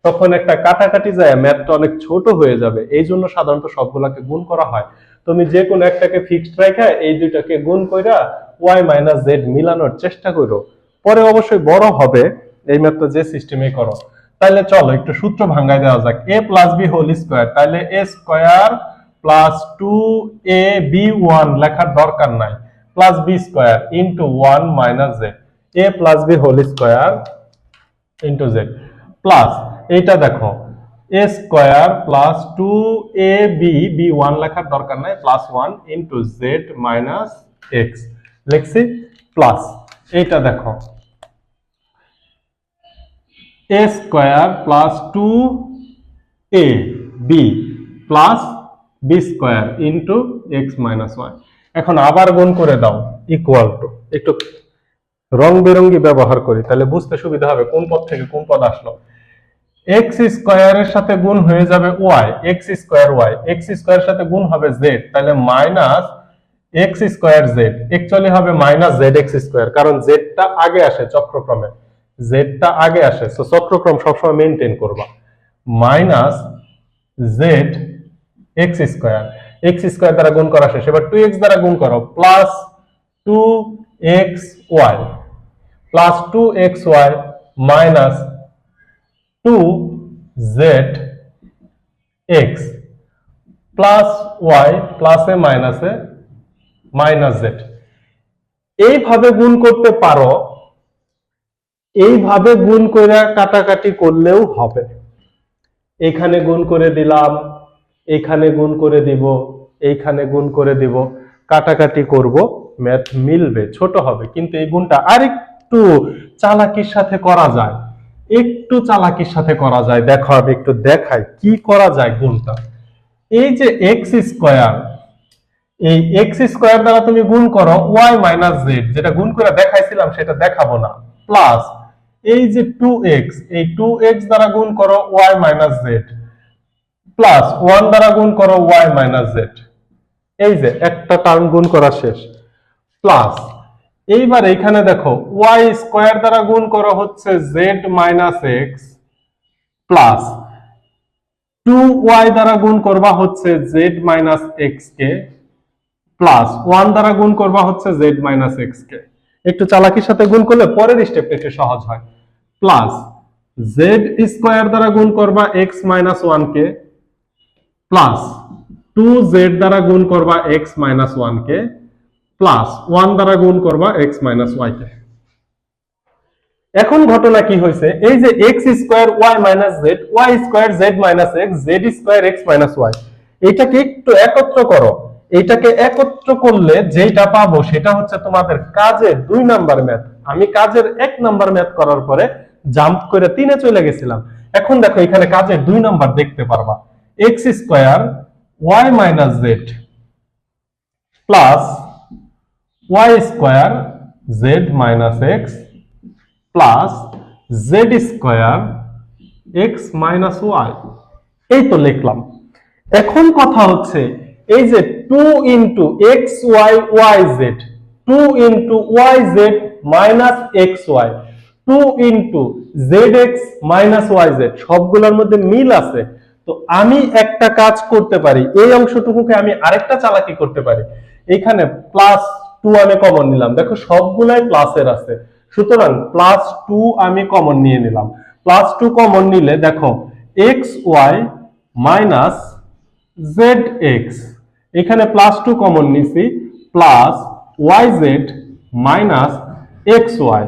তখন একটা কাটাকাটি যায়, ম্যাথটা অনেক ছোট হয়ে যাবে। এই জন্য সাধারণত সবগুলাকে গুণ করা হয়। তুমি যে কোনো একটাকে ফিক্সড রেখে এই দুইটাকে গুণ কইরা y মাইনাস z মিলানোর চেষ্টা করো, পরে অবশ্যই বড় হবে এই ম্যাথটা যে সিস্টেমে করো। তাহলে চলো একটু সূত্র ভাঙায় দেওয়া যাক। a plus b whole square, তাহলে a স্কয়ার প্লাস 2ab1 লেখার দরকার নাই, plus b square into 1 minus z, a plus b whole square into z plus এইটা দেখো a square plus 2ab b1 লেখার দরকার নাই, plus 1 into z minus x লিখছি, প্লাস এইটা দেখো a square plus 2ab plus b square into x minus y। এখন আবার গুণ করে দাও, ইকুয়াল টু, একটু রং বেরঙ্গি ব্যবহার করি তাহলে বুঝতে সুবিধা হবে কোন পদ থেকে কোন পদ আসলো। x স্কয়ারের সাথে গুণ হয়ে যাবে y, x square y, x স্কয়ারের সাথে গুণ হবে z, তাহলে minus x square z, actually হবে মাইনাস zx স্কয়ার, কারণ z টা আগে আসে চক্রক্রমে, z টা আগে আসে, সো চক্রক্রম সবসময় মেইনটেইন করবা। Minus z x square, x square দ্বারা গুণ করা শেষ, এবার 2x দ্বারা গুণ করো, plus 2xy plus 2xy minus 2zx plus y প্লাসে মাইনাসে মাইনাস z। এইভাবে গুণ করতে পারো, এইভাবে গুণ করে কাটাকাটি করলেও হবে। এখানে গুণ করে দিলাম, এখানে গুণ করে দিব, এইখানে গুণ করে দিব, কাটাকাটি করব, ম্যাথ মিলবে, ছোট হবে। কিন্তু এই গুণটা আরেকটু চালাকির সাথে করা যায়, একটু চালাকির সাথে করা যায়। দেখো আমি একটু দেখাই কি করা যায় গুণটা। এই যে এক্স স্কয়ার, এই এক্স স্কয়ার দ্বারা তুমি গুণ করো y মাইনাস জেড, যেটা গুণ করে দেখাইছিলাম সেটা দেখাবো না, প্লাস এই যে 2x, এই 2x দ্বারা গুণ করো y মাইনাস জেড, প্লাস 1 দ্বারা গুণ করো y মাইনাস জেড। এই যে একটা টার্ম গুণ করা শেষ, প্লাস এইবার এখানে দেখো y স্কয়ার দ্বারা গুণ করো হচ্ছে z minus x, plus 2y দ্বারা গুণ করবা হচ্ছে z মাইনাস এক্স কে, প্লাস 1 দ্বারা গুণ করবা হচ্ছে z মাইনাস এক্স কে। একটু চালাকির সাথে গুণ করলে পরের স্টেপটা একটু সহজ হয়। প্লাস z স্কয়ার দ্বারা গুণ করবা x মাইনাস 1 কে, প্লাস 2z দ্বারা গুণ করবা x মাইনাস 1 কে, প্লাস 1 দ্বারা গুণ করবা x মাইনাস y কে। এখন ঘটনা কি হয়েছে, এই যে x square y minus z, y square z minus x, z square x minus y, এইটাকে একটু একত্র করো। এইটাকে একত্র করলে যেটা পাবো সেটা হচ্ছে তোমাদের কাজের 2 নাম্বার ম্যাথ। আমি কাজের 1 নাম্বার ম্যাথ করার পরে জাম্প করে 3 এ চলে গেছিলাম। এখন দেখো এখানে কাজের 2 নাম্বার দেখতে পারবা, x square y minus z plus y square z minus x plus z square x minus y। এই তো লিখলাম। এখন কথা হচ্ছে এই যে 2 into xy yz, 2 into yz minus xy, 2 into zx minus yz, সবগুলোর মধ্যে মিল আছে। তো আমি একটা কাজ করতে পারি, এই অংশটুকুকে আমি আরেকটা চালাকি করতে পারি। এখানে প্লাস 2 আমি কমন নিলাম, দেখো সবগুলাই প্লাসের আছে, সুতরাং প্লাস 2 আমি কমন নিয়ে নিলাম। প্লাস 2 কমন নিলে দেখো xy মাইনাস zx, এখানে প্লাস 2 কমন নিছি, plus yz minus xy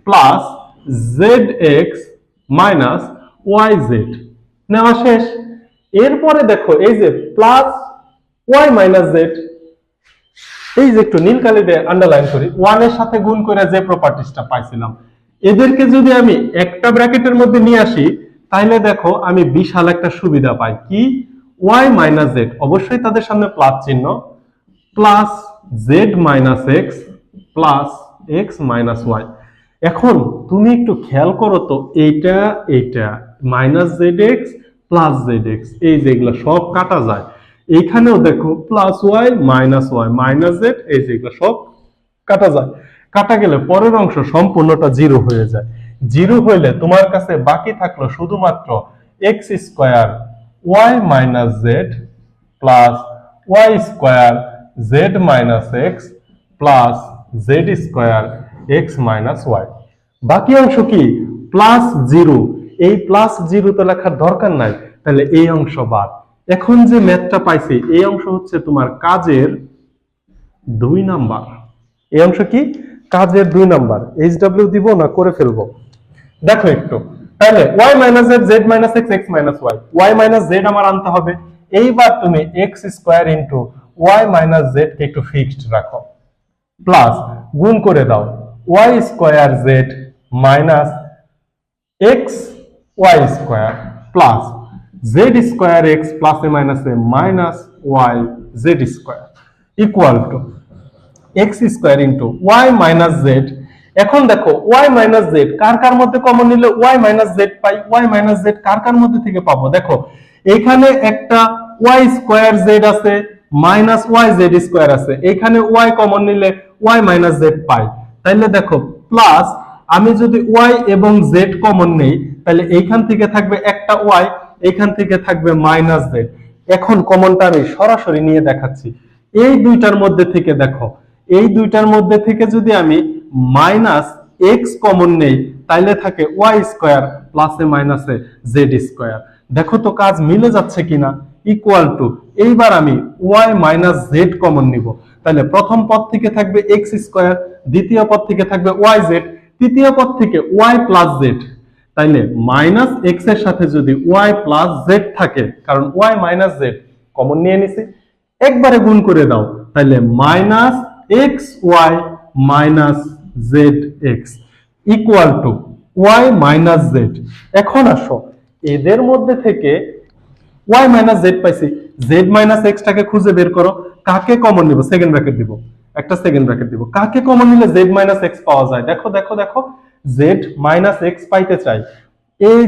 plus zx minus yz নেওয়া শেষ। এরপরে দেখো এই যে প্লাস y মাইনাস z, এই যে একটু নীল কালি দিয়ে আন্ডারলাইন করি, 1 এর সাথে গুণ করে যে প্রপার্টিসটা পাইছিলাম, এদেরকে যদি আমি একটা ব্র্যাকেটের মধ্যে নিয়ে আসি তাহলে দেখো আমি বিশাল একটা সুবিধা পাই কি, y মাইনাস z, অবশ্যই তাদের সামনে প্লাস চিহ্ন, plus z minus x plus x minus y। এখন তুমি একটু খেয়াল করো তো, এইটা এইটা মাইনাস zx প্লাস zx, এই যেগুলো সব কাটা যায়, এইখানেও দেখো plus y minus y minus z, এই যেগুলো সব কাটা যায়, কাটা গেলে পরের অংশ সম্পূর্ণটা জিরো হয়ে যায়। জিরো হইলে তোমার কাছে বাকি থাকলো শুধুমাত্র x square y minus z plus y square z minus x plus z square x minus y। বাকি অংশ কি, প্লাস জিরো, এই প্লাস জিরো তো লেখার দরকার নাই, তাহলে এই অংশ বাদ। এখন যে ম্যাথটা পাইছি এই অংশ হচ্ছে তোমার কাজের 2 নাম্বার। এই অংশ কি, কাজের 2 নাম্বার। HW দিব না করে ফেলবো, দেখো একটু, তাহলে y minus z, z minus x, x minus y, y minus z আমার আনতে হবে। এইবার তুমি x square into y minus z কে একটু ফিক্সড রাখো, প্লাস গুণ করে দাও y square z minus x y square plus z square x plus a minus a minus y z square equal two x square into y minus z। এখন দেখো y minus z কার কার মধ্যে common নিলে y minus z পাই, y minus z কার কার মধ্যে থেকে পাবো, দেখো এখানে একটা y স্কয়ার z আছে মাইনাস y z স্কয়ার আছে, এখানে y কমন নিলে y মাইনাস z পাই। তাহলে দেখো প্লাস আমি যদি y এবং z কমন নেই তাহলে এইখান থেকে থাকবে একটা y, এইখান থেকে থাকবে মাইনাস z। এখন কমনটা আমি সরাসরি নিয়ে দেখাচ্ছি, এই দুইটার মধ্যে থেকে দেখো, এই দুইটার মধ্যে থেকে যদি আমি মাইনাস x কমন নেই তাইলে থাকে y square plus a minus A z square. দেখো তো কাজ মিলে যাচ্ছে কিনা, ইকুয়াল টু এইবার আমি y মাইনাস z কমন নিব, তাহলে প্রথম পদ থেকে থাকবে x স্কয়ার, দ্বিতীয় পদ থেকে থাকবে yz, তৃতীয় পদ থেকে y প্লাস z। তাইলে মাইনাস x এর সাথে যদি y প্লাস z থাকে, কারণ y মাইনাস z কমন নিয়ে নিছি, একবারে গুণ করে দাও, তাহলে minus xy minus zx equal to y minus z। এখন আসো এদের মধ্যে থেকে y মাইনাস z পাইছি, z মাইনাস x টাকে খুঁজে বের করো, কাকে কমন নিব, সেকেন্ড ব্র্যাকেট দিব, একটা সেকেন্ড ব্র্যাকেট দিব, কাকে কমন নিলে z মাইনাস x পাওয়া যায়, দেখো দেখো দেখো z মাইনাস x পাইতে চাই, এই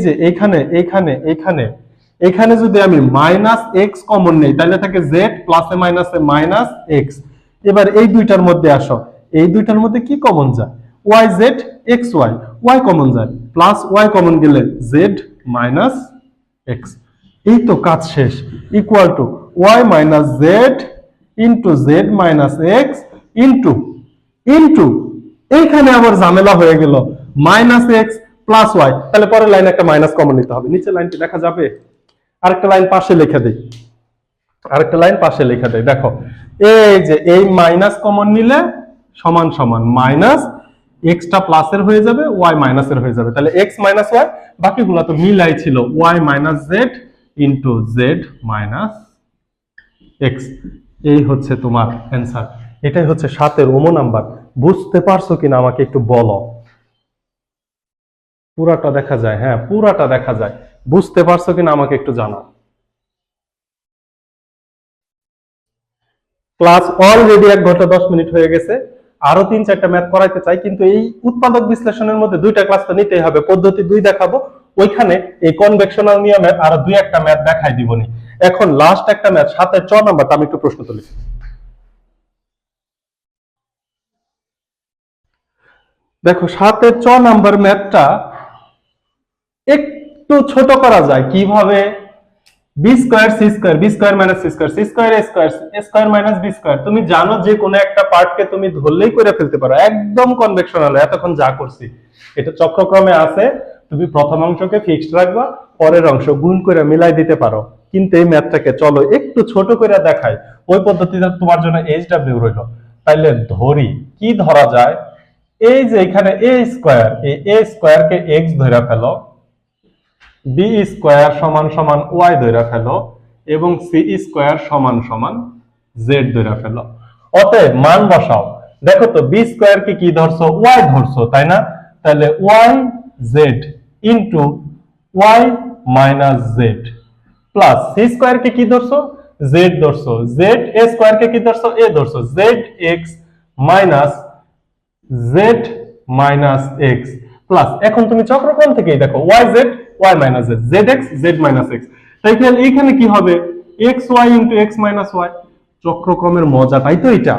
যে এখানে এখানে এখানে এখানে যদি আমি মাইনাস x কমন নেই তাহলে থাকে z plus a minus a minus x। এবার এই দুইটার মধ্যে আসো, এই দুইটার মধ্যে কি কমন যায়, yz xy, y কমন যায়, প্লাস y কমন গেলে z মাইনাস x। এই তো কাজ শেষ, equal to y minus z into z minus x into into এইখানে আবার ঝামেলা হয়ে গেল মাইনাস x প্লাস y, তাহলে পরের লাইনে একটা মাইনাস কমন নিতে হবে, নিচে লাইনটি দেখা যাবে, আরেকটা লাইন পাশে লিখে দেই, আরেকটা লাইন পাশে লিখে দেই, দেখো এই যে এই মাইনাস কমন নিলে সমান সমান মাইনাস x টা প্লাসের হয়ে যাবে y মাইনাসের হয়ে যাবে, তাহলে x মাইনাস y, বাকিগুলো তো মিলাই ছিল y minus z into z minus x। এই হচ্ছে তোমার অ্যানসার, এটাই হচ্ছে 7 ওমো নাম্বার। বুঝতে পারছো কিনা আমাকে একটু বলো, পুরাটা দেখা যায়, হ্যাঁ পুরাটা দেখা যায়, বুঝতে পারছো কিনা আমাকে একটু জানাও। ক্লাস অলরেডি 1 ঘন্টা 10 মিনিট হয়ে গেছে, আরো 3-4টা ম্যাথ করাইতে চাই, কিন্তু এই উৎপাদক বিশ্লেষণের মধ্যে 2টা ক্লাস তো নিতেই হবে, পদ্ধতি 2 দেখাবো, ওইখানে এই কনভেকশনাল নিয়মের আরো 2-1টা ম্যাথ দেখাই দিবনি। এখন লাস্ট একটা ম্যাথ 7-এর 6 নাম্বারটা আমি একটু প্রশ্ন তুলি। দেখো 7-এর 6 নাম্বার ম্যাথটা একটু ছোট করা যায় কিভাবে, b square c square, b square minus c square, c square a square, a square minus b square, তুমি জানো যে কোনো একটা পার্টকে তুমি ধরলেই করে ফেলতে পারো, একদম কনভেকশনাল। এতক্ষণ যা করছি এটা চক্রক্রমে আছে, তুমি প্রথম অংশকে ফিক্সড রাখবা, পরের অংশ গুণ করে মিলাই দিতে পারো। কিন্তু এই ম্যাথটাকে চলো একটু ছোট করে দেখাই। ওই পদ্ধতিতে তোমার জন্য HW রইল। তাইলে ধরি, কি ধরা যায়? এই যে এখানে a স্কয়ার, এই a স্কয়ারকে x ধরে ফেলো, b স্কয়ার সমান সমান y ধরে ফেলো, এবং c স্কয়ার সমান সমান z ধরে ফেলো। অতএব মান বসাও। দেখো তো b স্কয়ার কে কি ধরছো? y ধরছো, তাই না? তাহলে y z into y minus z plus c square কে কি ধরছো? z ধরছো, z a স্কয়ার কে কি ধরছো? a ধরছো, z x minus z minus x plus, এখন তুমি চক্রক্রম থেকেই দেখো yz y minus z, zx z minus x। তাই এখানে কি হবে? xy into x minus y। চক্রক্রমের মজাটাই তো এটা।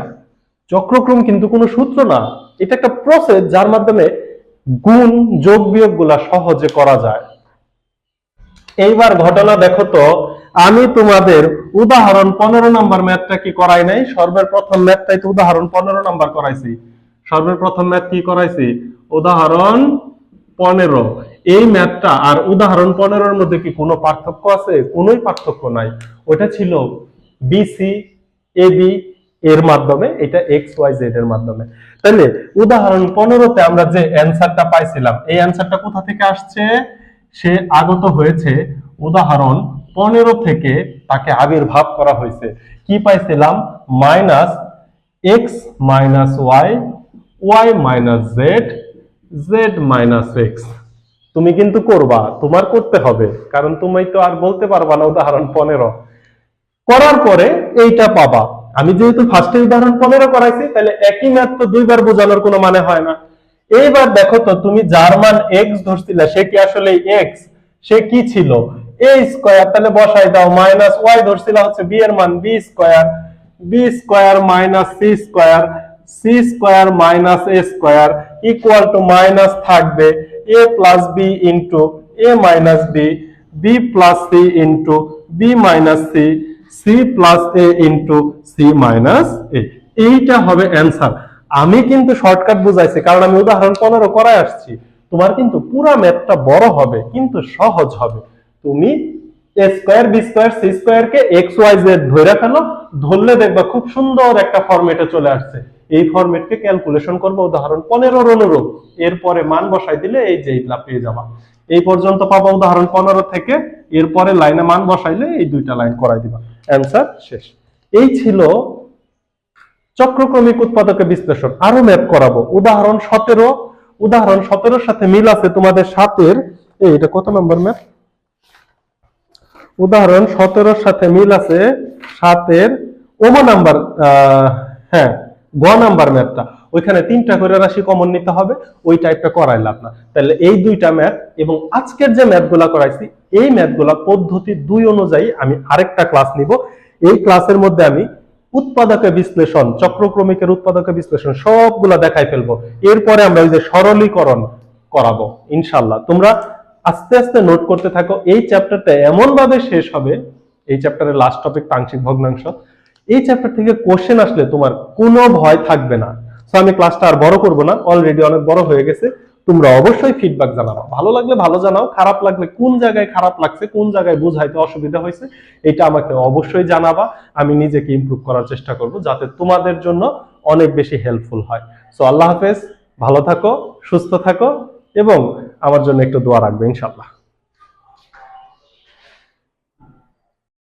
চক্রক্রম কিন্তু কোনো সূত্র না, এটা একটা প্রসেস যার মাধ্যমে গুণ যোগ বিয়োগ গুলা সহজে করা যায়। এইবার ঘটনা দেখো তো, আমি তোমাদের উদাহরণ 15 নাম্বার ম্যাথটা কি করাই নাই? সর্বপ্রথম ম্যাথটাই তো উদাহরণ 15 নাম্বার করাইছি। সর্বপ্রথম ম্যাথ কি করাইছি? উদাহরণ 15। এই ম্যাথটা আর উদাহরণ 15 এর মধ্যে কি কোনো পার্থক্য আছে? কোনোই পার্থক্য নাই। ওটা ছিল বিসি এবি এর মাধ্যমে, এটা এক্স ওয়াই জেড এর মাধ্যমে। তাহলে উদাহরণ 15তে আমরা যে অ্যানসারটা পাইছিলাম, এই অ্যানসারটা কোথা থেকে আসছে? সে আগত হয়েছে উদাহরণ 15 থেকে, তাকে আবির্ভাব করা হয়েছে। কি পাইছিলাম? Minus x minus Y, Y minus Z, Z minus x. তুমি কিন্তু করবা, তোমার করতে হবে, কারণ তুমি তো আর বলতে পারবা না উদাহরণ 15 করার পরে এইটা পাবা। আমি যেহেতু ফার্স্টে উদাহরণ 15 করাইছি, তাহলে একই ম্যাথ তো দুইবার বোঝানোর কোনো মানে হয় না। এইবার দেখো তো, তুমি যার মান x ধরছিলে সে কি আসলে x? সে কি ছিল? a square. তাহলে বসাই দাও, মাইনাস y ধরছিল হচ্ছে b এর মান, b square, b square minus c square, c square minus a square equal to minus থাকবে a plus b into a minus b, b plus c into b minus c, c plus a into c minus a। এইটা হবে answer. আমি কিন্তু shortcut বুঝাইছি, কারণ আমি উদাহরণ 15 করায় আসছি। তোমার কিন্তু পুরো ম্যাথটা বড় হবে, কিন্তু সহজ হবে। তুমি a square, b square, c square K x y z ধরে ফেলো, ধরলে দেখবা খুব সুন্দর একটা ফরম্যাটে চলে আসছে। এই ফরম্যাটকে ক্যালকুলেশন করবে উদাহরণ 15 অনুরূপ, এরপরে মান বসাই দিলে এই যে এইটা পেয়ে যাবা। এই পর্যন্ত পাবা উদাহরণ 15 থেকে, এরপরে লাইনে মান বসাইলে এই দুইটা লাইন করাই দিবা, অ্যান্সার শেষ। এই ছিল চক্রক্রমিক উৎপাদকের বিশ্লেষণ। আরো ম্যাথ করাবো। উদাহরণ 17, উদাহরণ 17 সাথে মিল আছে তোমাদের 7-এর, এটা কত নম্বর ম্যাথ? উদাহরণ 17 সাথে মিল আছে 7-এর ওমা নাম্বার, হ্যাঁ গ নাম্বার ম্যাথটা। ওইখানে 3টা করে রাশি কমন নিতে হবে, ওই টাইপটা করাইলাম না। তাহলে এই দুইটা ম্যাথ এবং আজকের যে ম্যাথগুলা করাইছি, এই ম্যাথগুলা পদ্ধতি 2 অনুযায়ী আমি আরেকটা ক্লাস নিব। এই ক্লাসের মধ্যে আমি উৎপাদকের বিশ্লেষণ, চক্রক্রমিকের উৎপাদকের বিশ্লেষণ সবগুলা দেখাই ফেলবো। এরপরে আমরা ওই যে সরলীকরণ করাবো ইনশাআল্লাহ। তোমরা আস্তে আস্তে নোট করতে থাকো। এই চ্যাপ্টারটা এমন ভাবে শেষ হবে, এই চ্যাপ্টারের লাস্ট টপিক আংশিক ভগ্নাংশ, এই চ্যাপ্টার থেকে কোশ্চেন আসলে তোমার কোনো ভয় থাকবে না। সো আমি ক্লাসটা আর বড় করব না, অলরেডি অনেক বড় হয়ে গেছে। তোমরা অবশ্যই ফিডব্যাক জানাবা, ভালো লাগলে ভালো জানাও, খারাপ লাগলে কোন জায়গায় খারাপ লাগছে, কোন জায়গায় বুঝাইতে অসুবিধা হয়েছে, এটা আমাকে অবশ্যই জানাবা। আমি নিজেকে ইমপ্রুভ করার চেষ্টা করব, যাতে তোমাদের জন্য অনেক বেশি হেল্পফুল হয়। সো আল্লাহ হাফেজ, ভালো থাকো, সুস্থ থাকো এবং আমার জন্য একটু দোয়া রাখবে ইনশাআল্লাহ।